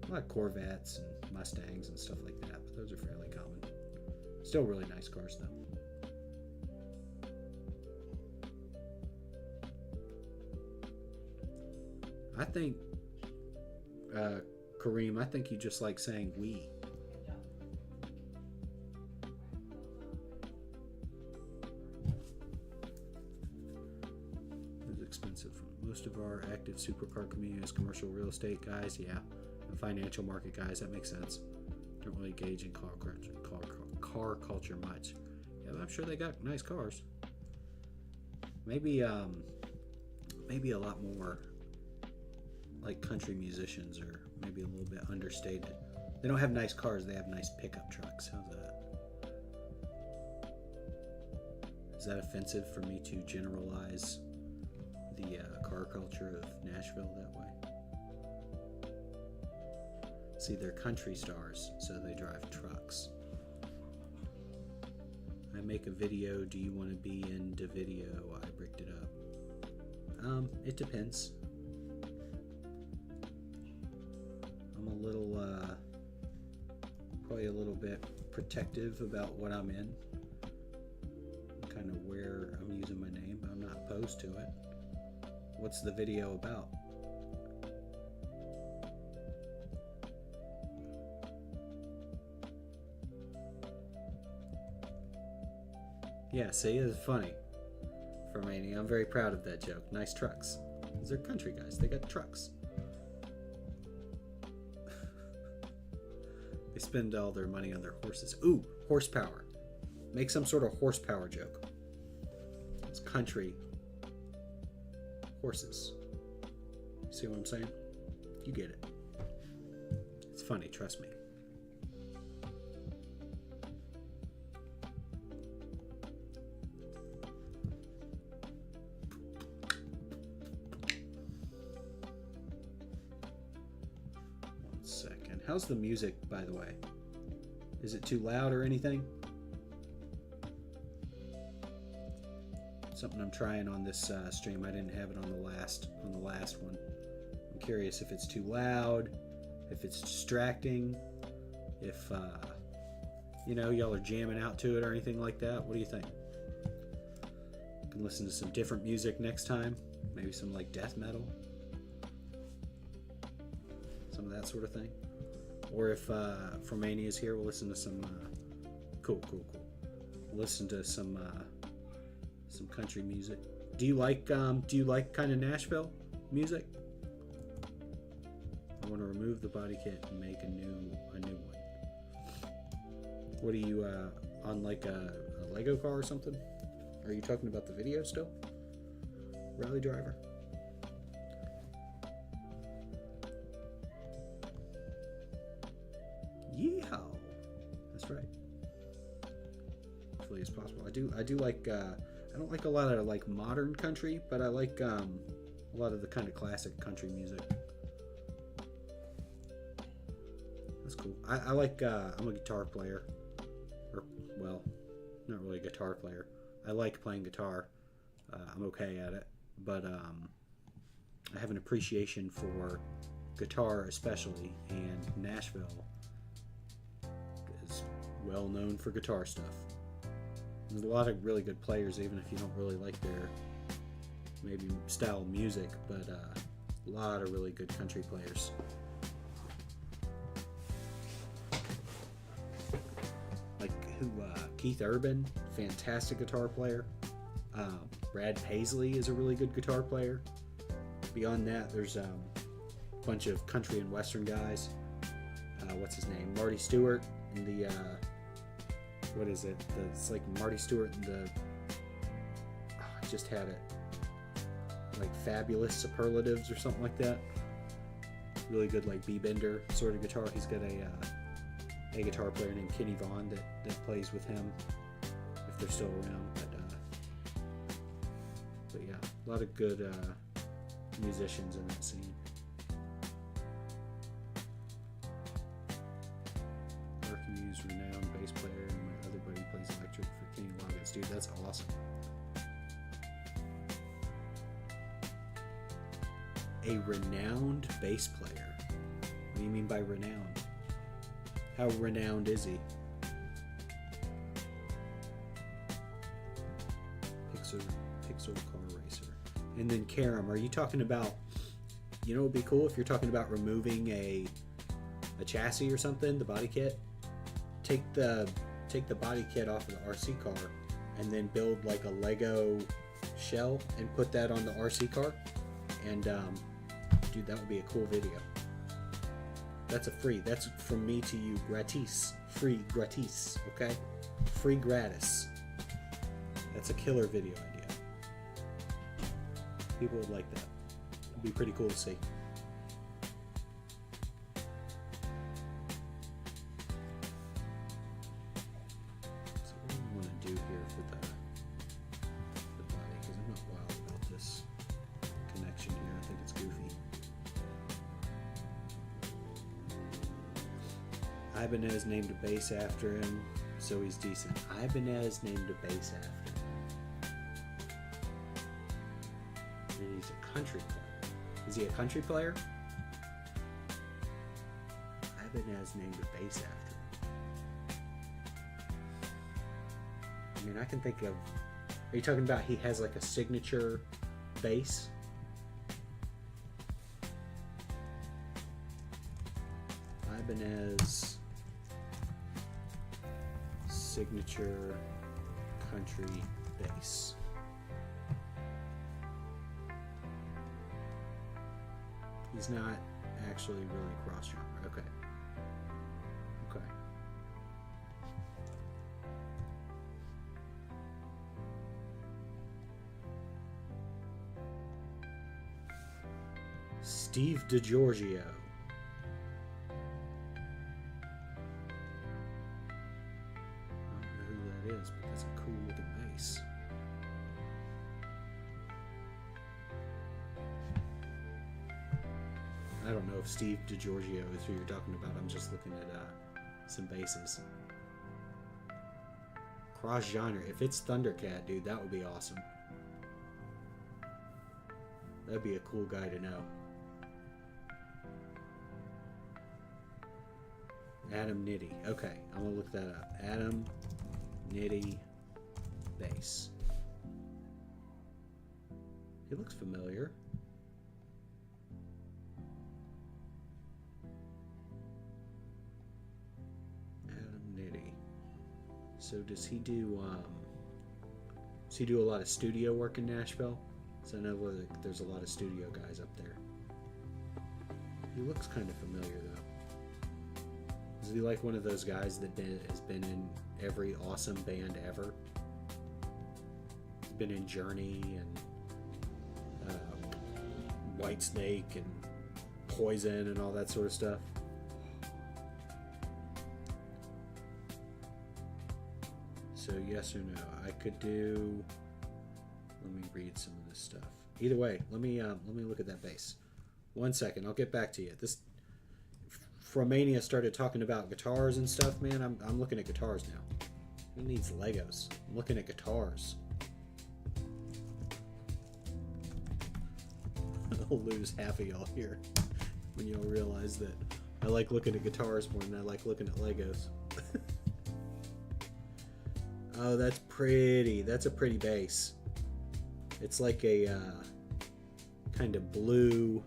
A lot of Corvettes and Mustangs and stuff like that, but those are fairly common. Still really nice cars though. I think Kareem, I think you just like saying we. Most of our active supercar community is commercial real estate guys. Yeah, and financial market guys. That makes sense. Don't really engage in car culture much. Yeah, but I'm sure they got nice cars. Maybe a lot more like country musicians, or maybe a little bit understated. They don't have nice cars. They have nice pickup trucks. How's that? Is that offensive for me to generalize the car culture of Nashville that way? See, they're country stars, so they drive trucks. I make a video. Do you want to be in the video? I bricked it up. It depends. I'm a little, probably a little bit protective about what I'm in. Kind of where I'm using my name, but I'm not opposed to it. What's the video about? Yeah, see, it's funny for me. I'm very proud of that joke. Nice trucks. These are country guys. They got trucks. They spend all their money on their horses. Ooh, horsepower. Make some sort of horsepower joke. It's country horses. See what I'm saying? You get it. It's funny, trust me. How's the music, by the way? Is it too loud or anything? Something I'm trying on this stream. I didn't have it on the last one. I'm curious if it's too loud, if it's distracting, if y'all are jamming out to it or anything like that. What do you think? I can listen to some different music next time. Maybe some like death metal, some of that sort of thing. Or if Formania is here, we'll listen to some cool. We'll listen to some country music. Do you like kind of Nashville music? I want to remove the body kit and make a new one. What are you on, like a Lego car or something? Are you talking about the video still? Rally driver. Yeah, that's right. Hopefully as possible. I do like. I don't like a lot of like modern country, but I like a lot of the kind of classic country music. That's cool. I like. I'm a guitar player, or well, not really a guitar player. I like playing guitar. I'm okay at it, but I have an appreciation for guitar, especially, and Nashville is well known for guitar stuff. There's a lot of really good players, even if you don't really like their maybe style of music, but a lot of really good country players. Like Keith Urban, fantastic guitar player. Brad Paisley is a really good guitar player. Beyond that, there's a bunch of country and western guys. What's his name? Marty Stewart in the what is it? It's like Marty Stewart in the I just had it like Fabulous Superlatives or something like that. Really good like B-bender sort of guitar. He's got a guitar player named Kenny Vaughn that plays with him if they're still around. But yeah, a lot of good musicians in that scene. Mark renowned bass player, and my other buddy plays electric for Kenny Loggins. Dude, that's awesome. A renowned bass player? What do you mean by renowned? How renowned is he? Pixel car racer. And then Karam, are you talking about, you know, it would be cool if you're talking about removing a chassis or something, the body kit. Take the body kit off of the RC car and then build like a Lego shell and put that on the RC car. And dude, that would be a cool video. That's that's from me to you, gratis. Free gratis, okay? Free gratis. That's a killer video idea. People would like that. It'd be pretty cool to see. So what do we want to do here for the body? Because I'm not wild about this connection here. I think it's goofy. Ibanez named a base after him, so he's decent. Ibanez named a base after him. And he's a country player. Is he a country player? Ibanez named a base after him. I mean, I can think of... Are you talking about he has like a signature base? Ibanez... signature country base. He's not actually really cross-genre. Okay. Okay. Steve DiGiorgio. Is, but that's a cool looking base. I don't know if Steve DiGiorgio is who you're talking about. I'm just looking at some bases. Cross genre. If it's Thundercat, dude, that would be awesome. That'd be a cool guy to know. Adam Nitty. Okay, I'm gonna look that up. Adam Nitty base. He looks familiar. Adam Nitty. So does he do a lot of studio work in Nashville? So I know there's a lot of studio guys up there. He looks kind of familiar though. Is he like one of those guys that has been in every awesome band ever? He's been in Journey and Whitesnake and Poison and all that sort of stuff. So yes or no? I could do. Let me read some of this stuff. Either way, let me look at that bass. 1 second, I'll get back to you. This Fromania started talking about guitars and stuff, man. I'm looking at guitars now. Who needs Legos? I'm looking at guitars. I'll lose half of y'all here when y'all realize that I like looking at guitars more than I like looking at Legos. Oh, that's pretty. That's a pretty bass. It's like a kind of blue.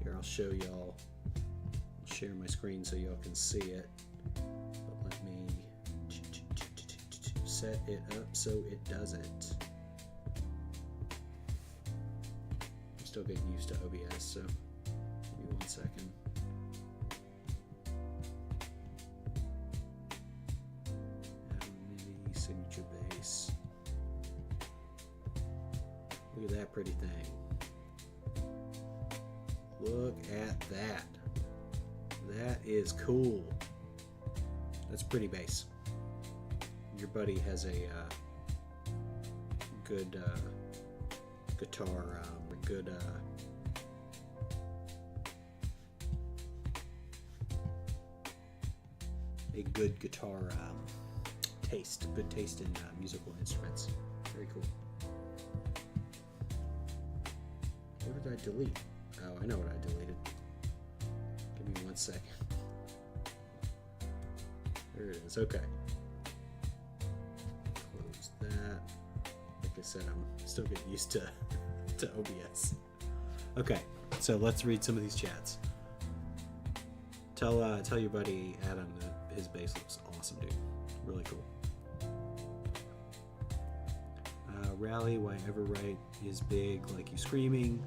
Here, I'll show y'all. I'll share my screen so y'all can see it. But let me set it up so it does it. I'm still getting used to OBS, so give me 1 second. Signature bass. Look at that pretty thing. Look at that. That is cool. That's pretty bass. Your buddy has a good guitar, good a good guitar taste, good taste in musical instruments. Very cool. What did I delete? Oh, I know what I deleted. Give me 1 second. There it is. Okay. Close that. Like I said, I'm still getting used to OBS. Okay, so let's read some of these chats. Tell your buddy Adam that his bass looks awesome, dude. Really cool. Rally, why ever right is big, like you screaming.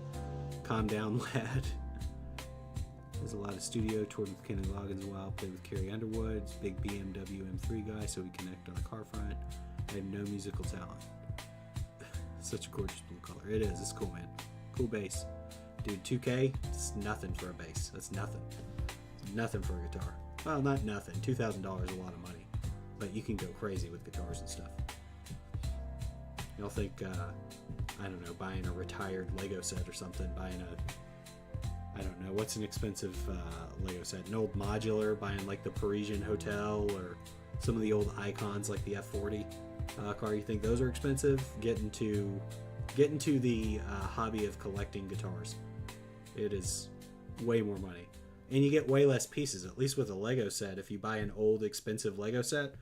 Calm down, lad. There's a lot of studio. Toured with Kenny Loggins a while. Played with Carrie Underwood's big BMW M3 guy, so we connect on the car front. I have no musical talent. Such a gorgeous blue color. It is. It's cool, man. Cool bass. Dude, 2K, it's nothing for a bass. That's nothing. It's nothing for a guitar. Well, not nothing. $2,000 is a lot of money. But you can go crazy with guitars and stuff. Y'all think, I don't know, buying a retired Lego set or something, buying a, I don't know, what's an expensive Lego set? An old modular, buying like the Parisian Hotel or some of the old icons like the F40 car. You think those are expensive? Get into the hobby of collecting guitars. It is way more money. And you get way less pieces, at least with a Lego set. If you buy an old expensive Lego set,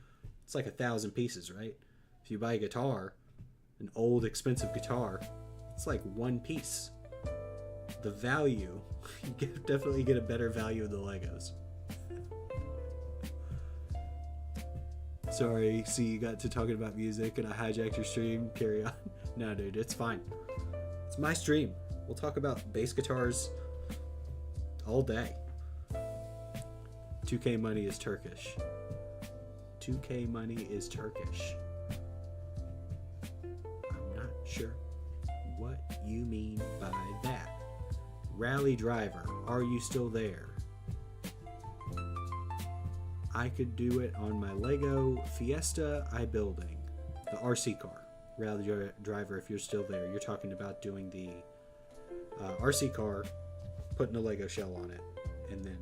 it's like 1,000 pieces, right? If you buy a guitar, an old expensive guitar, it's like one piece. The value, definitely get a better value of the Legos. Sorry, see, you got to talking about music and I hijacked your stream. Carry on. No, dude, it's fine. It's my stream. We'll talk about bass guitars all day. 2K money is Turkish. 2K money is Turkish. I'm not sure what you mean by that. Rally driver, are you still there? I could do it on my Lego Fiesta iBuilding, the RC car. Rally driver, if you're still there, you're talking about doing the RC car, putting a Lego shell on it, and then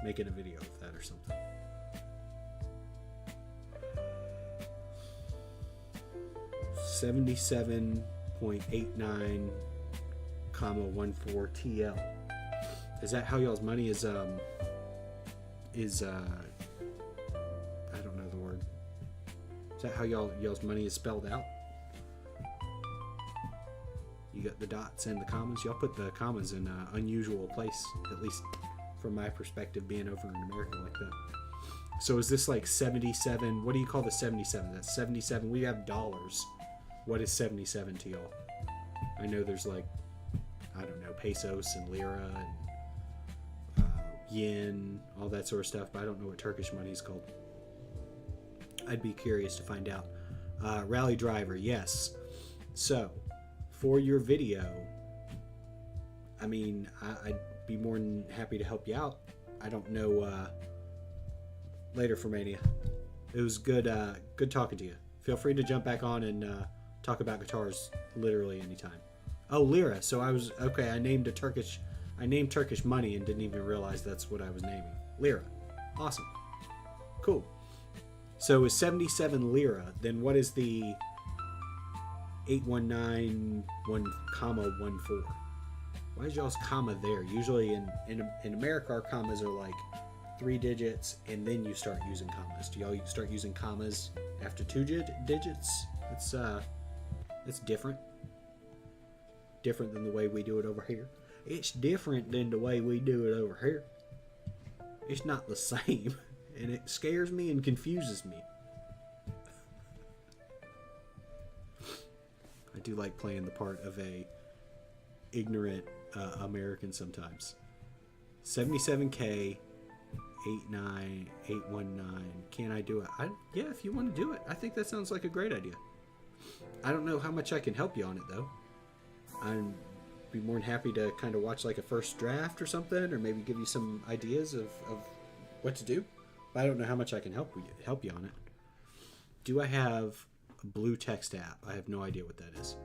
making a video of that or something. $77.89, 14 TL. Is that how y'all's money is I don't know the word. Is that how y'all's money is spelled out? You got the dots and the commas. Y'all put the commas in an unusual place, at least from my perspective, being over in America like that. So is this like 77? What do you call the 77? That's 77. We have dollars. What is 77 to y'all? I know there's like, I don't know, pesos and lira and yen, all that sort of stuff, but I don't know what Turkish money is called. I'd be curious to find out. Rally driver, yes. So, for your video, I mean, I'd be more than happy to help you out. I don't know, later for Mania. It was good talking to you. Feel free to jump back on and talk about guitars literally anytime. Oh, lira. So I named Turkish money and didn't even realize that's what I was naming. Lira. Awesome. Cool. So is 77 lira, then what is the 8191,14? Why is y'all's comma there? Usually in America, our commas are like 3 digits and then you start using commas. Do y'all start using commas after 2 digits? It's different. Different than the way we do it over here. It's different than the way we do it over here. It's not the same, and it scares me and confuses me. I do like playing the part of a ignorant American sometimes. 77K 89819. Can I do it? Yeah, if you want to do it. I think that sounds like a great idea. I don't know how much I can help you on it though. I'd be more than happy to kind of watch like a first draft or something, or maybe give you some ideas of what to do. But I don't know how much I can help you on it. Do I have a blue text app? I have no idea what that is.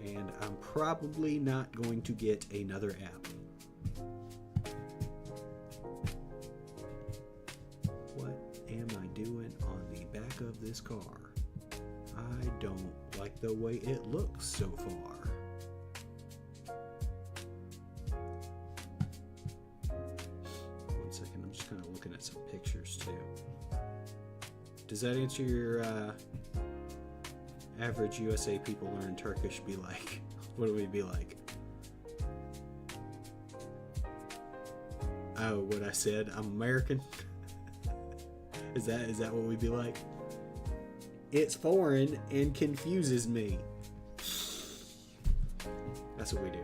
And I'm probably not going to get another app. What am I doing on the back of this car? I don't like the way it looks so far. One second, I'm just kind of looking at some pictures too. Does that answer your average USA people learn Turkish be like? What do we be like? Oh, what I said, I'm American? Is that what we be like? It's foreign and confuses me. That's what we do.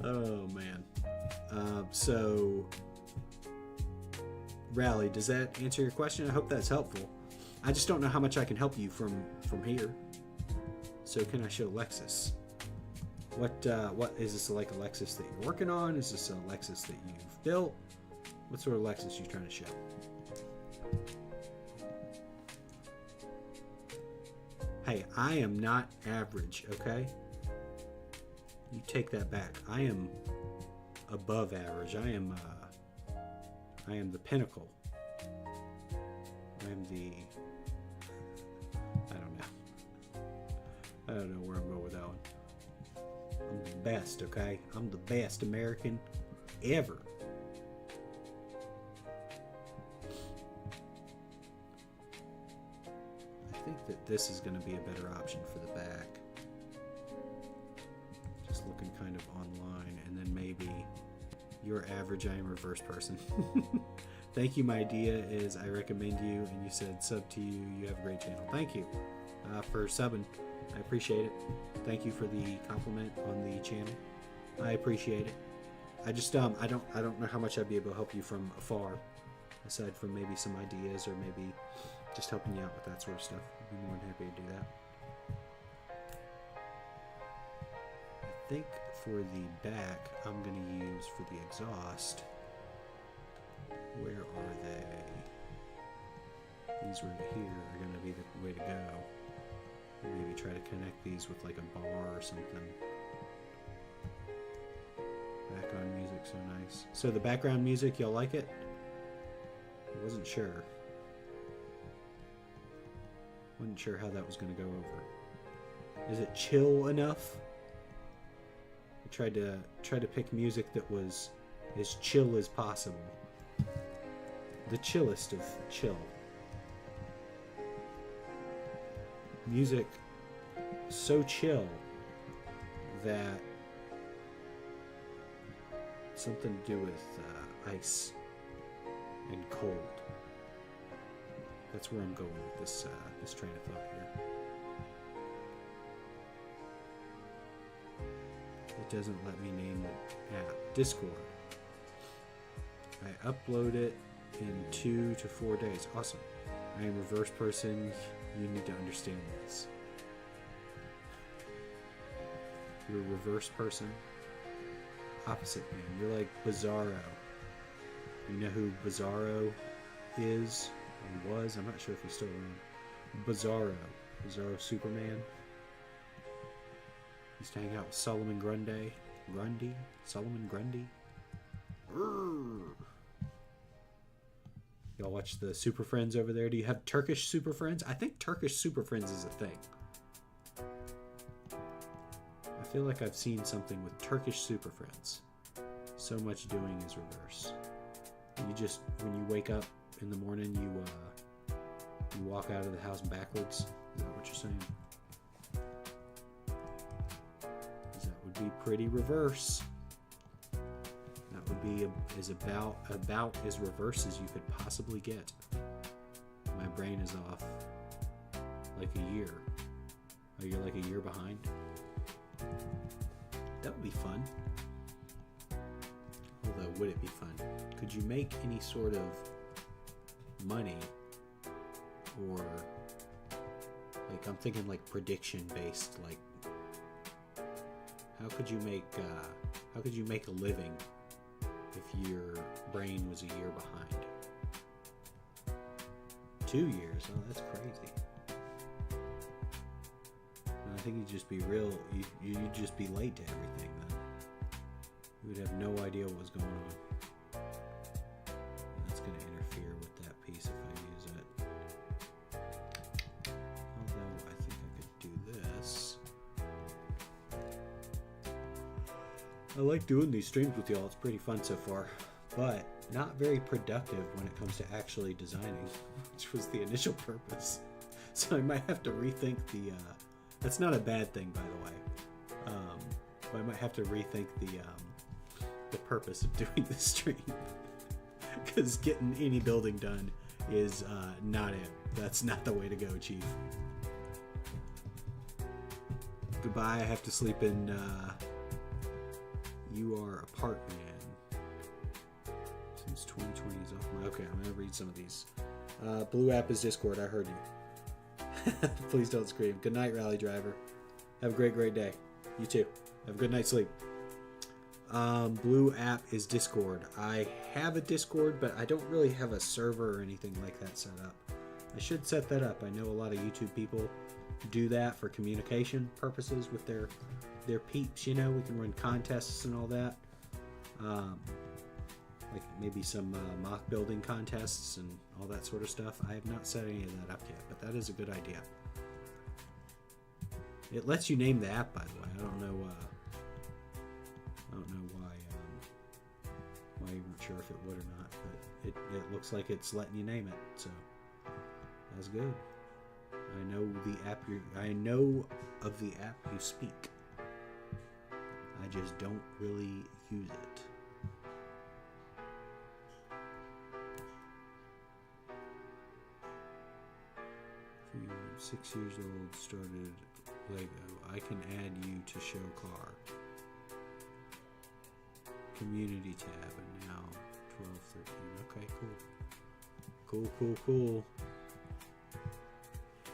Oh man. So Rally, does that answer your question? I hope that's helpful. I just don't know how much I can help you from here. So can I show Lexus? What is this, like a Lexus that you're working on? Is this a Lexus that you've built? What sort of Lexus are you trying to show? Hey, I am not average, okay? You take that back. I am above average. I am the pinnacle. I am the... I don't know where I'm going with that one. I'm the best, okay? I'm the best American ever. I think that this is going to be a better option for the back. Just looking kind of online, and then maybe you're average, I am reverse person. Thank you. My idea is I recommend you, and you said sub to you. You have a great channel. Thank you for subbing. I appreciate it. Thank you for the compliment on the channel. I appreciate it. I just I don't know how much I'd be able to help you from afar, aside from maybe some ideas or maybe just helping you out with that sort of stuff. I'd be more than happy to do that. I think for the back, I'm going to use for the exhaust. Where are they? These right here are going to be the way to go. Maybe try to connect these with like a bar or something. Background music, so nice. So the background music, y'all like it? I wasn't sure. Wasn't sure how that was going to go over. Is it chill enough? I tried to pick music that was as chill as possible. The chillest of chill. Music so chill that something to do with ice and cold. That's where I'm going with this train of thought here. It doesn't let me name the app. Discord. I upload it in 2 to 4 days. Awesome. I am a reverse person. You need to understand this. You're a reverse person. Opposite man. You're like Bizarro. You know who Bizarro is or was? I'm not sure if he's still around. Bizarro. Bizarro Superman. He's to hang out with Solomon Grundy. Solomon Grundy. Y'all watch the Super Friends over there? Do you have Turkish Super Friends? I think Turkish Super Friends is a thing. I feel like I've seen something with Turkish Super Friends. So much doing is reverse. You just, when you wake up in the morning, you walk out of the house backwards. Is that what you're saying? That would be pretty reverse. That would be about as reverse as you could possibly get. My brain is off like a year. Oh, you're like a year behind? That would be fun. Although, would it be fun? Could you make any sort of money, or like, I'm thinking like prediction based, like how could you make a living if your brain was a year behind? 2 years? Oh, that's crazy. I think you'd just be you'd just be late to everything then. You would have no idea what was going on. That's going to interfere with that piece if I use it. Although I think I could do this. I like doing these streams with y'all. It's pretty fun so far, but not very productive when it comes to actually designing, which was the initial purpose. So I might have to rethink the that's not a bad thing, by the way, but I might have to rethink the purpose of doing this stream, because getting any building done is not it. That's not the way to go, Chief. Goodbye. I have to sleep in. You are a part man. Since 2020 is off my. Okay, I'm gonna read some of these. Blue app is Discord. I heard you. Please don't scream. Good night, Rally Driver. Have a great day. You too. Have a good night's sleep. Blue app is Discord. I have a Discord, but I don't really have a server or anything like that set up. I should set that up. I know a lot of YouTube people do that for communication purposes with their peeps. You know, we can run contests and all that. Like maybe some mock building contests and all that sort of stuff. I have not set any of that up yet, but that is a good idea. It lets you name the app, by the way. I don't know why you weren't sure if it would or not, but it looks like it's letting you name it, so that's good. I know of the app you speak. I just don't really use it. 6 years old, started LEGO. I can add you to show car. Community tab, and now 12, 13. Okay, cool.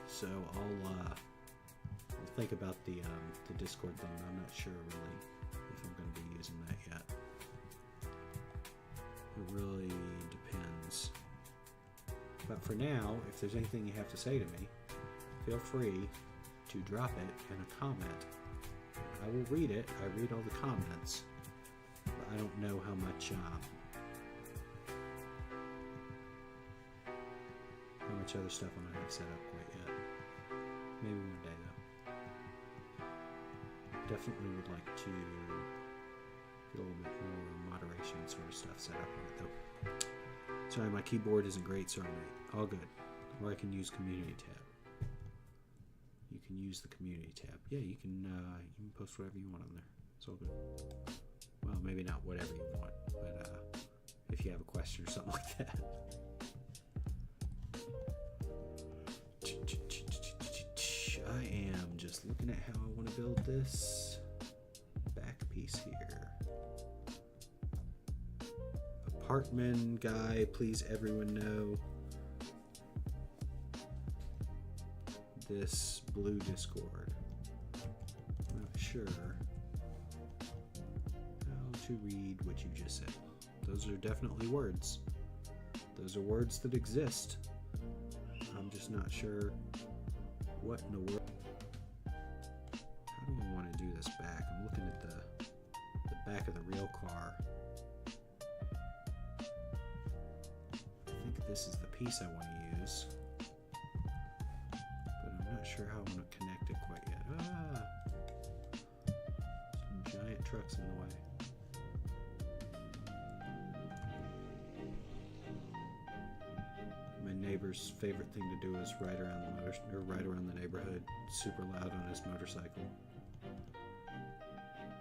So I'll think about the Discord thing. I'm not sure really if I'm going to be using that yet. It really depends. But for now, if there's anything you have to say to me, feel free to drop it in a comment. I will read it. I read all the comments, but I don't know how much other stuff I'm gonna have set up quite yet. Maybe one day though. Definitely would like to get a little bit more moderation sort of stuff set up on it though. Sorry, my keyboard isn't great. Sorry, mate. All good. Or I can use community tab. You can use the community tab. Yeah, you can post whatever you want on there. It's all good. Well, maybe not whatever you want, but if you have a question or something like that. I am just looking at how I want to build this back piece here. Apartment guy, please everyone know this blue Discord. I'm not sure how to read what you just said. Those are definitely words. Those are words that exist. I'm just not sure what in the world. How do I want to do this back? I'm looking at the back of the real car. I think this is the piece I want to use, but I'm not sure how I'm going to connect it quite yet. Some giant trucks in the way. Neighbor's favorite thing to do is ride around the neighborhood super loud on his motorcycle.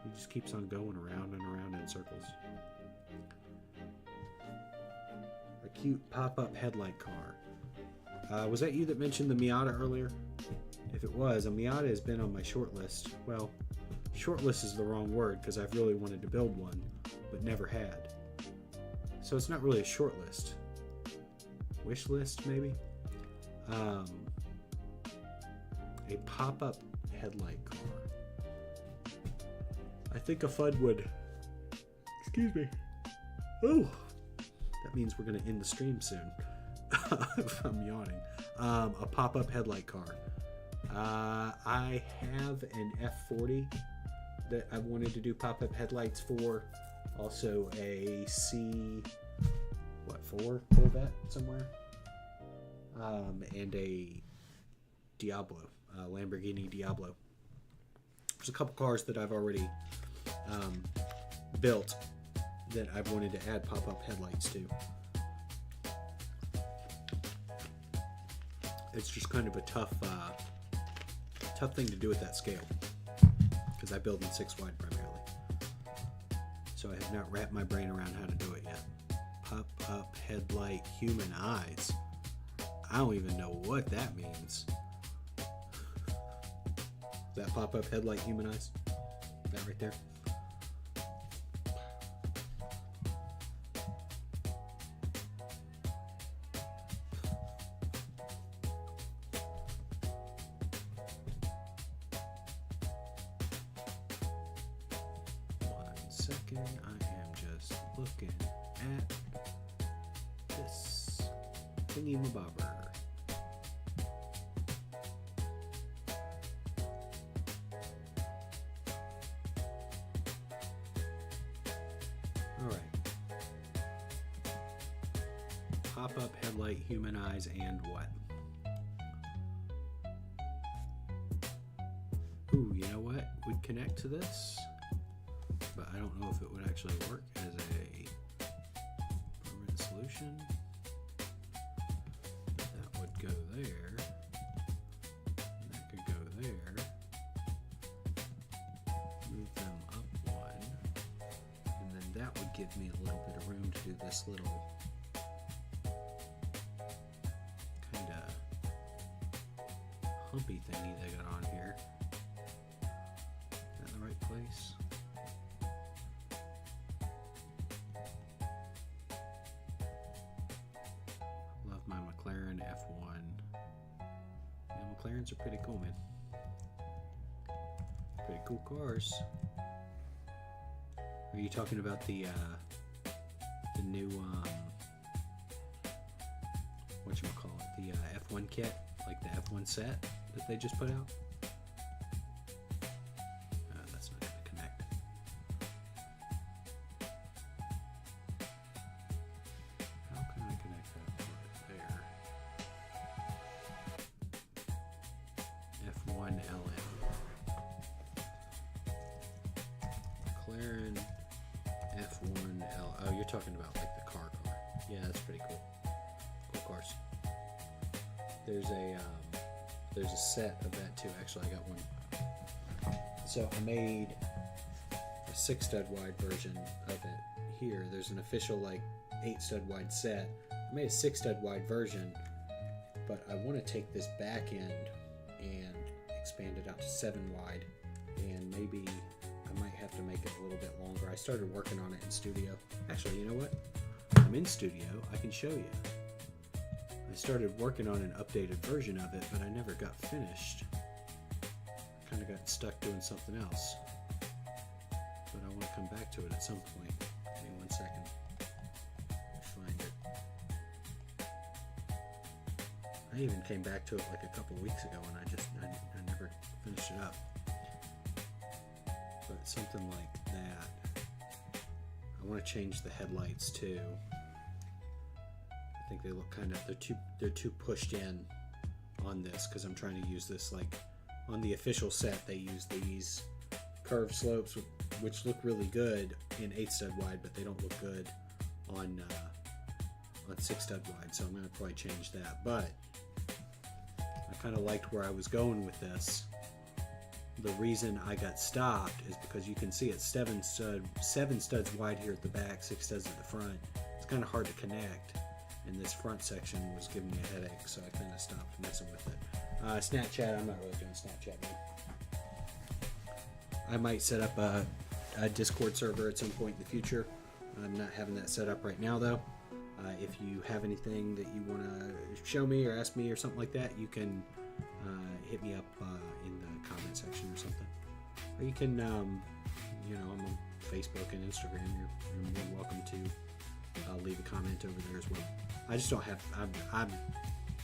He just keeps on going around and around in circles. A cute pop-up headlight car. Was that you that mentioned the Miata earlier? If it was, a Miata has been on my short list. Well, short list is the wrong word because I've really wanted to build one, but never had. So it's not really a short list. Wish list, maybe? A pop-up headlight car. I think a FUD would... Excuse me. Oh! That means we're going to end the stream soon. If I'm yawning. A pop-up headlight car. I have an F40 that I wanted to do pop-up headlights for. Also a C4 Corvette somewhere, and a Diablo, Lamborghini Diablo. There's a couple cars that I've already built that I've wanted to add pop-up headlights to. It's just kind of a tough thing to do at that scale because I build in 6 wide primarily. So I have not wrapped my brain around how to do it yet. Pop-up headlight, human eyes. I don't even know what that means. That pop-up headlight humanize. That right there. Second, I am just looking at this thingy-mabobber. Alright. Pop-up headlight, human eyes, and what? Ooh, you know what would connect to this? But I don't know if it would actually work as a permanent solution. That would go there. And that could go there. Move them up one. And then that would give me a little bit of room to do this little kind of humpy thingy they got on here. Is that in the right place? My McLaren F1. Yeah, McLarens are pretty cool, man. Pretty cool cars. Are you talking about the new whatchamacallit, the F1 kit, like the F1 set that they just put out? That's not gonna connect. How can I connect that part there? F1 LM. McLaren F1 L. Oh, you're talking about like the car. Yeah, that's pretty cool. Cool cars. There's a set of that too. Actually, I got one. So I made a 6-stud wide version of it here. There's an official like 8-stud wide set. I made a 6-stud wide version, but I want to take this back end and expand it out to 7 wide, and maybe I might have to make it a little bit longer. I started working on it in studio. Actually, you know what? I'm in studio. I can show you. I started working on an updated version of it, but I never got finished. I kind of got stuck doing something else. But I want to come back to it at some point. Give me 1 second. Find it. I even came back to it like a couple weeks ago, and I never finished it up. But something like that. I want to change the headlights too. I think they look kind of, they're too pushed in on this, because I'm trying to use this like on the official set. They use these curved slopes which look really good in 8-stud wide, but they don't look good on 6-stud wide. So I'm going to probably change that. But I kind of liked where I was going with this. The reason I got stopped is because you can see it's 7 studs wide here at the back, 6 studs at the front. It's kind of hard to connect, and this front section was giving me a headache, so I kind of stopped messing with it. Snapchat, I'm not really doing Snapchat, man. I might set up a Discord server at some point in the future. I'm not having that set up right now, though. If you have anything that you want to show me or ask me or something like that, you can hit me up in the comment section or something. Or you can, I'm on Facebook and Instagram. You're more than welcome to leave a comment over there as well. I just don't have.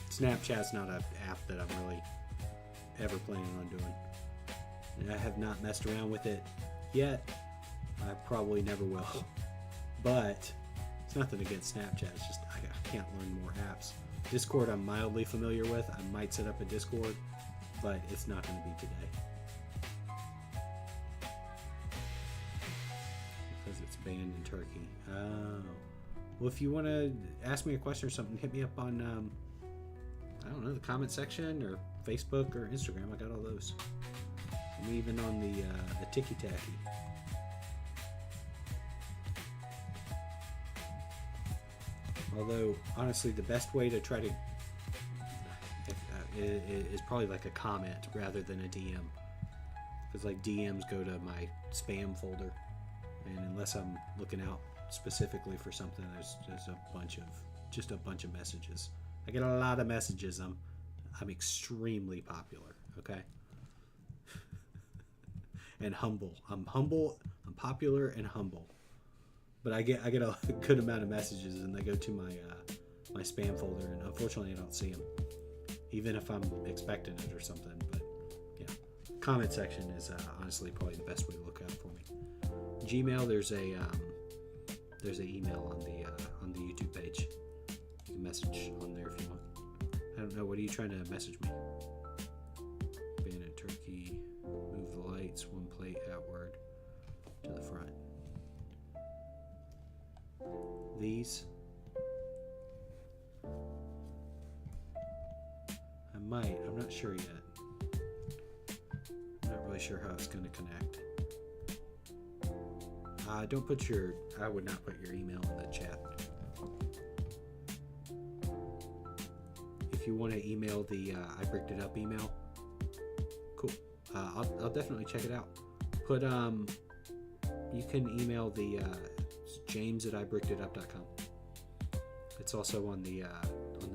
Snapchat's not an app that I'm really ever planning on doing. And I have not messed around with it yet. I probably never will. But it's nothing against Snapchat. It's just I can't learn more apps. Discord I'm mildly familiar with. I might set up a Discord, but it's not going to be today. Because it's banned in Turkey. Oh. Well, if you want to ask me a question or something, hit me up on, I don't know, the comment section or Facebook or Instagram. I got all those. I'm even on the Tiki Tacky. Although, honestly, the best way to try to is probably like a comment rather than a DM. because like DMs go to my spam folder, and unless I'm looking out specifically for something, there's just a bunch of messages. I get a lot of messages. I'm extremely popular, okay? And humble. I'm humble. I'm popular and humble. But I get a good amount of messages, and they go to my spam folder, and unfortunately I don't see them, even if I'm expecting it or something. But yeah, comment section is honestly probably the best way to look out for me. Gmail, there's a email on the YouTube page. You can message on there if you want. I don't know. What are you trying to message me? Banded turkey. Move the lights one plate outward to the front. These. I might. I'm not sure yet. I'm not really sure how it's going to connect. Don't put your. I would not put your email in the chat. If you want to email the I Bricked It Up email, cool. I'll definitely check it out. Put you can email the james@ibrickeditup.com. It's also on the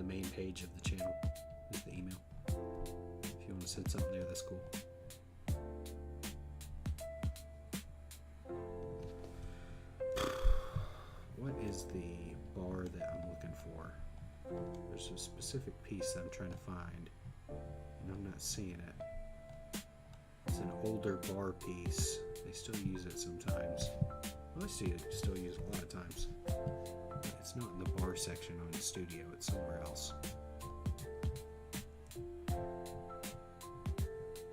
main page of the channel. Is the email. If you want to send something there, that's cool. What is the bar that I'm looking for? There's a specific piece that I'm trying to find, and I'm not seeing it. It's an older bar piece. They still use it sometimes. Well, I see it still used a lot of times. But it's not in the bar section on the studio. It's somewhere else.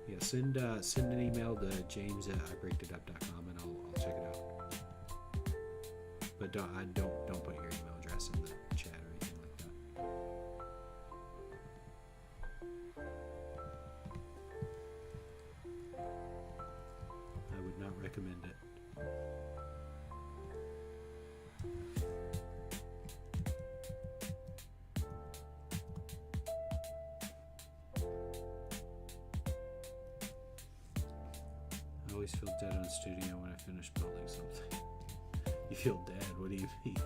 Yeah, send an email to james@ibrickeditup.com, and I'll check it out. But don't put your email address in the chat or anything like that. I would not recommend it. I always feel dead on studio when I finish building something. You feel dead? What do you mean?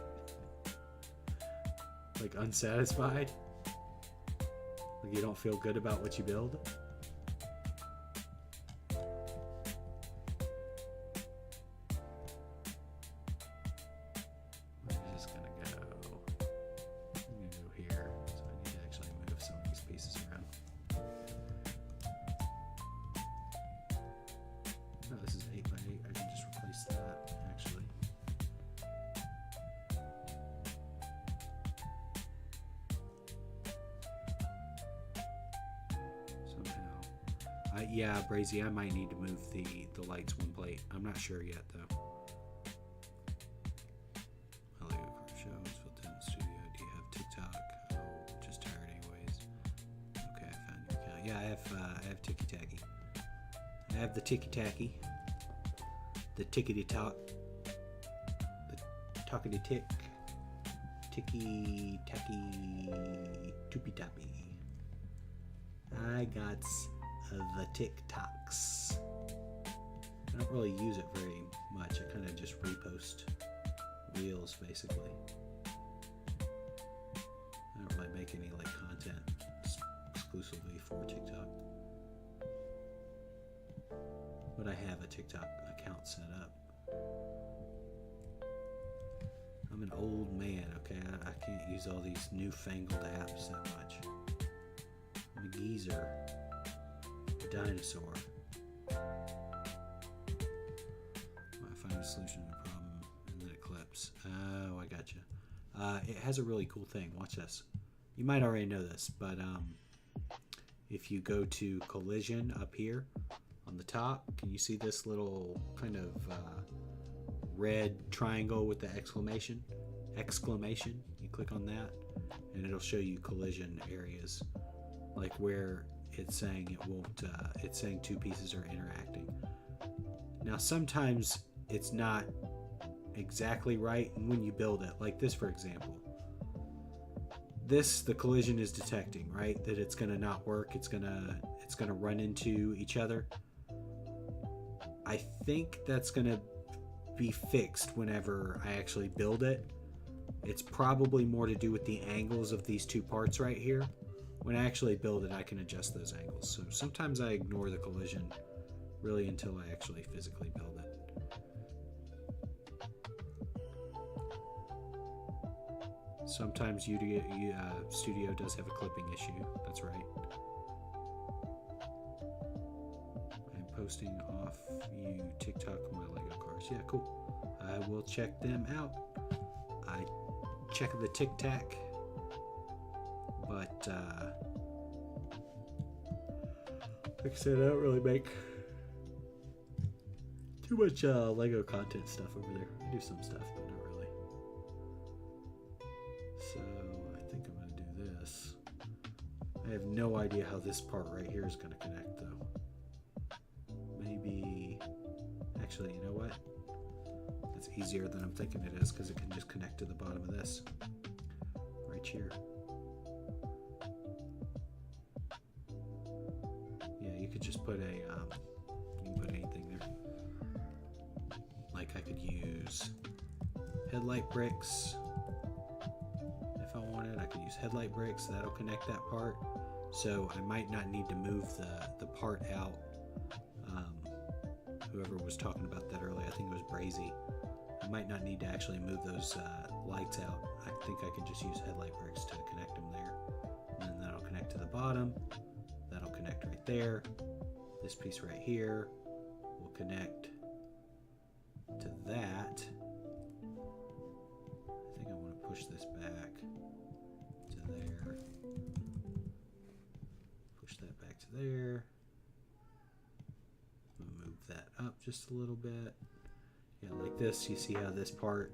Like unsatisfied? Like you don't feel good about what you build? I'm just gonna go here. So I need to actually move some of these pieces around. No, this is 8x8. I can just replace that actually. Yeah, Brazy, I might need to move the lights one plate. I'm not sure yet, though. LEGO car shows, filter in the studio. Do you have TikTok? Oh, just tired anyways. Okay, I found your account. Yeah, I have Ticky Tacky. I have the Ticky Tacky. The Tickety Tock. The Talkity Tick. Ticky Tacky Toopy Toppy. I got the TikToks. I don't really use it very much. I kind of just repost reels basically. I don't really make any like content exclusively for TikTok. But I have a TikTok account set up. I'm an old man, okay? I can't use all these newfangled apps that much. I'm a geezer. Dinosaur. I find a solution to the problem in the eclipse. Oh, I gotcha. It has a really cool thing. Watch this. You might already know this, but if you go to collision up here on the top, can you see this little kind of red triangle with the exclamation? You click on that, and it'll show you collision areas, like where it's saying it won't, it's saying two pieces are interacting. Now sometimes it's not exactly right, and when you build it, like this for example, the collision is detecting, right, that it's gonna not work, it's gonna run into each other. I think that's going to be fixed whenever I actually build it. It's probably more to do with the angles of these two parts right here. When I actually build it, I can adjust those angles. So sometimes I ignore the collision really until I actually physically build it. Sometimes Studio does have a clipping issue. That's right. I'm posting off you TikTok my Lego cars. Yeah, cool. I will check them out. I check the Tic Tac, but like I said, I don't really make too much Lego content stuff over there. I do some stuff, but not really. So I think I'm going to do this. I have no idea how this part right here is going to connect, though. Maybe, actually, you know what? That's easier than I'm thinking it is, because it can just connect to the bottom of this right here. Yeah, you could just put a you can put anything there. Like I could use headlight bricks if I wanted. I could use headlight bricks. That'll connect that part. So I might not need to move the part out. Whoever was talking about that earlier, I think it was Brazy. I might not need to actually move those lights out. I think I can just use headlight bricks to connect them there. And then that'll connect to the bottom. That'll connect right there. This piece right here will connect to that. I think I want to push this back to there. Push that back to there. Move that up just a little bit. Yeah, like this. You see how this part,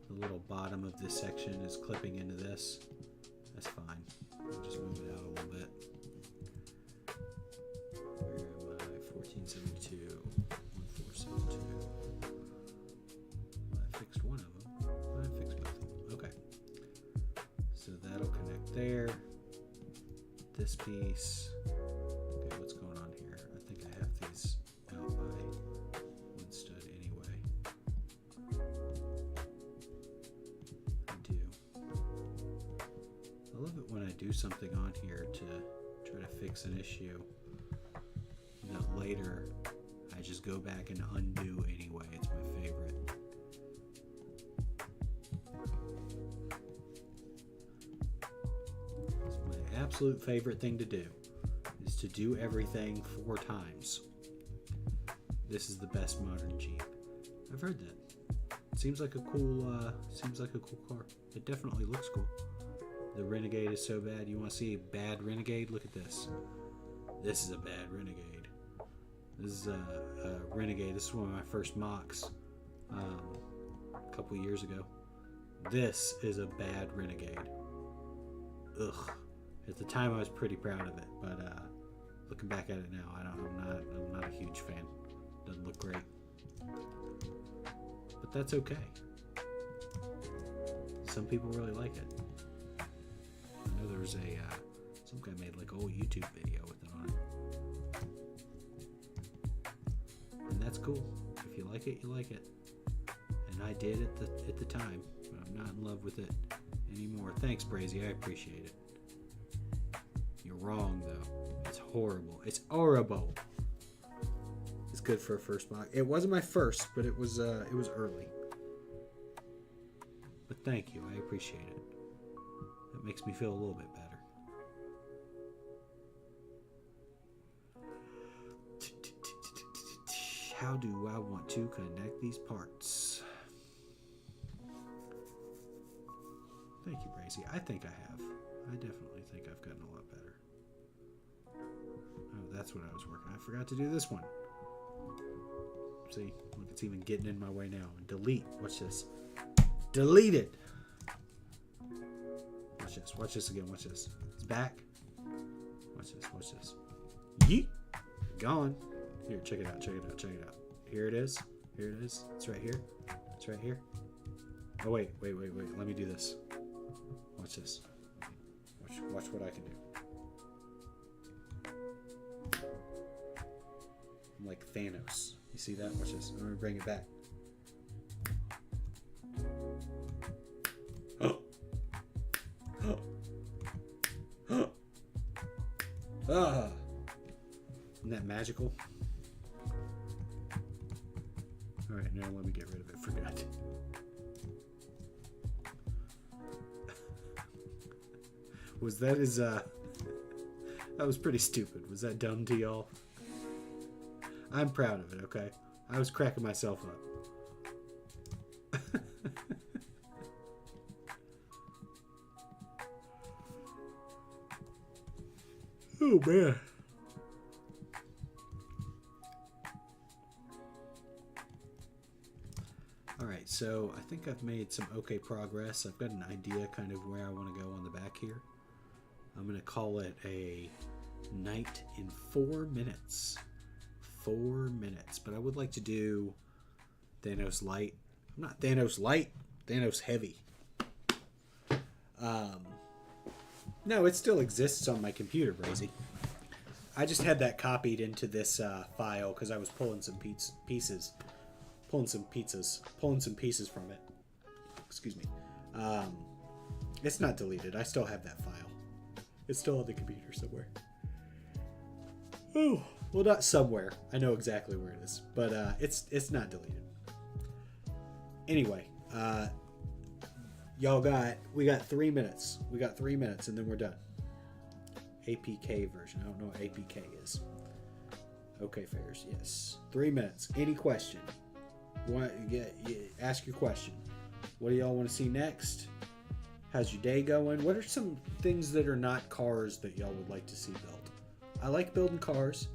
the little bottom of this section is clipping into this. That's fine. I'll just move it out a little bit. Where am I? 1472, 1472. Well, I fixed one of them. I fixed both of them. Okay. So that'll connect there. This piece. Okay, what's going on here? I think I have these out by one stud anyway. I do. I love it when I do something on here to try to fix an issue that later I just go back and undo anyway. It's my favorite. It's my absolute favorite thing to do, is to do everything 4 times. This is the best modern Jeep. I've heard that. It seems like a cool car. It definitely looks cool. The Renegade is so bad. You want to see a bad Renegade? Look at this. This is a bad Renegade. This is a Renegade. This is one of my first MOCs a couple years ago. This is a bad Renegade. Ugh. At the time, I was pretty proud of it, but looking back at it now, I'm not a huge fan. Doesn't look great, but that's okay. Some people really like it. I know there was some guy made like a whole YouTube video with it on it. And that's cool. If you like it, you like it. And I did at the time, but I'm not in love with it anymore. Thanks, Brazy. I appreciate it. You're wrong, though. It's horrible. It's horrible. It's good for a first MOC. It wasn't my first, but it was early. But thank you. I appreciate it. It makes me feel a little bit better. How do I want to connect these parts? Thank you, Brazy. I think I have. I definitely think I've gotten a lot better. Oh, that's what I was working. I forgot to do this one. See, look, it's even getting in my way now. Delete. Watch this. Delete it. Watch this. Watch this again. Watch this. It's back. Watch this. Watch this. Yeet. Gone. Here, check it out. Check it out. Check it out. Here it is. Here it is. It's right here. It's right here. Oh, wait. Let me do this. Watch this. Watch what I can do. I'm like Thanos. You see that? Watch this. I'm going to bring it back. Ah! Isn't that magical? Alright, now let me get rid of it. Forgot. Was that his, that was pretty stupid. Was that dumb to y'all? I'm proud of it, okay? I was cracking myself up. Oh, man. Alright, so I think I've made some okay progress. I've got an idea kind of where I want to go on the back here. I'm going to call it a night in 4 minutes. 4 minutes. But I would like to do Thanos light. I'm not Thanos light, Thanos heavy. No, it still exists on my computer, Brazy. I just had that copied into this file because I was pulling some pieces from it. Excuse me. It's not deleted. I still have that file. It's still on the computer somewhere. Oh, well, not somewhere. I know exactly where it is, but it's not deleted. Anyway, we got 3 minutes. We got 3 minutes, and then we're done. APK version. I don't know what APK is. Okay, fairs. Yes. 3 minutes. Any question? Ask your question. What do y'all want to see next? How's your day going? What are some things that are not cars that y'all would like to see built? I like building cars.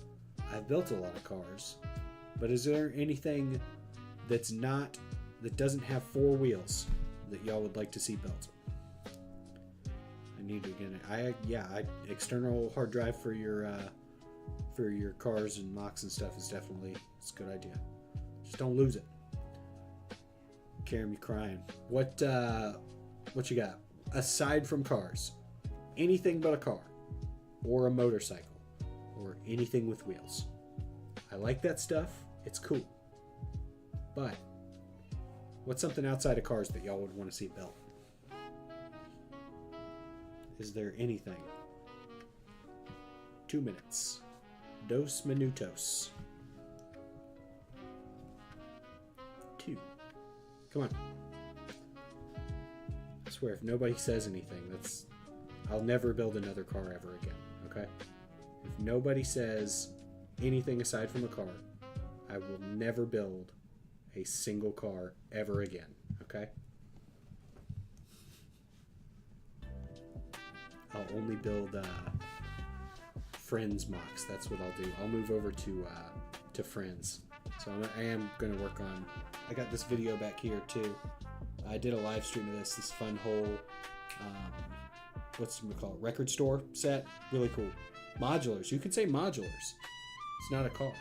I've built a lot of cars. But is there anything that doesn't have 4 wheels that y'all would like to see built? I need to get external hard drive for your cars and MOCs and stuff it's a good idea. Just don't lose it. Carry me crying. What you got? Aside from cars, anything but a car or a motorcycle or anything with wheels. I like that stuff. It's cool. But what's something outside of cars that y'all would want to see built? Is there anything? 2 minutes. 2 minutos. 2. Come on. I swear, if nobody says anything, I'll never build another car ever again, okay? If nobody says anything aside from a car, I will never build a single car ever again, okay? I'll only build Friends MOCs. That's what I'll do. I'll move over to Friends. So I am going to work on... I got this video back here too. I did a live stream of this fun whole, what's it called? Record store set. Really cool. Modulars. You can say modulars. It's not a car.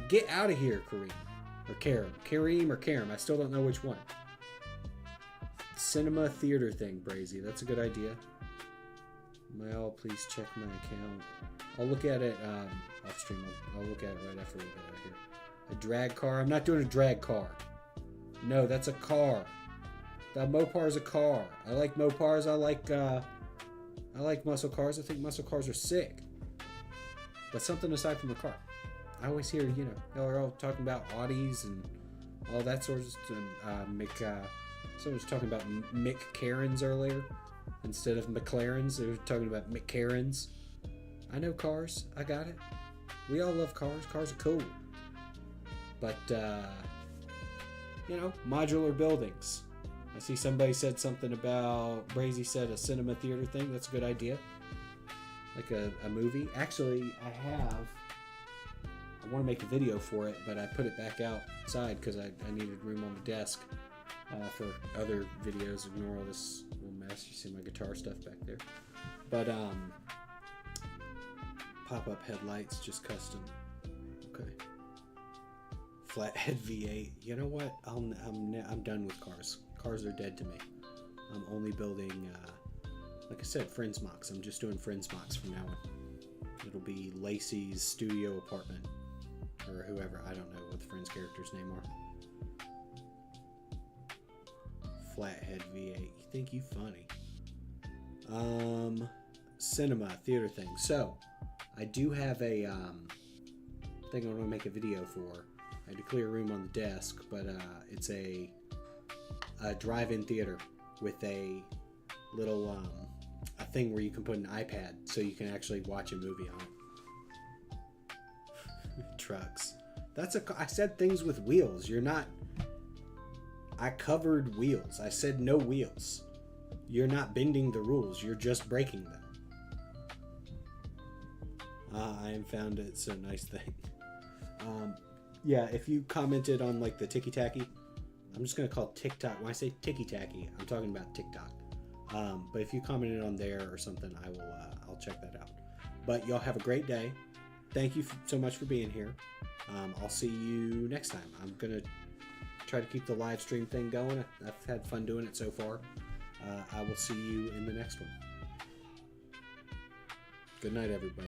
Get out of here, Kareem. Or Karim. Kareem or Karim. I still don't know which one. Cinema theater thing, Brazy. That's a good idea. Mal, please check my account. I'll look at it off stream. I'll look at it right after we get out of here. A drag car. I'm not doing a drag car. No, that's a car. The Mopar is a car. I like Mopars. I like muscle cars. I think muscle cars are sick. But something aside from a car. I always hear, y'all are all talking about Audis and all that sort of stuff. Someone was talking about McCarrans earlier instead of McLarens. They were talking about McCarrans. I know cars. I got it. We all love cars. Cars are cool. But, modular buildings. I see somebody said something about, Brazy said a cinema theater thing. That's a good idea. Like a movie. Actually, I want to make a video for it, but I put it back outside because I needed room on the desk for other videos. Ignore all this little mess. You see my guitar stuff back there. But, pop-up headlights, just custom. Okay. Flathead V8. You know what? I'm done with cars. Cars are dead to me. I'm only building, like I said, Friends MOCs. I'm just doing Friends MOCs from now on. It'll be Lacey's studio apartment. or whoever. I don't know what the friend's character's name are. Flathead V8. You think you funny? Cinema, theater thing. So, I do have a thing I want to make a video for. I had to clear a room on the desk, but it's a drive-in theater with a little a thing where you can put an iPad so you can actually watch a movie on it. Trucks. I said things with wheels. You're not. I covered wheels. I said no wheels. You're not bending the rules. You're just breaking them. I found it's a nice thing. Yeah, if you commented on like the Tiki Tacky, I'm just gonna call it TikTok. When I say Tiki Tacky, I'm talking about TikTok. But if you commented on there or something, I'll check that out. But y'all have a great day. Thank you so much for being here. I'll see you next time. I'm gonna try to keep the live stream thing going. I've had fun doing it so far. I will see you in the next one. Good night, everybody.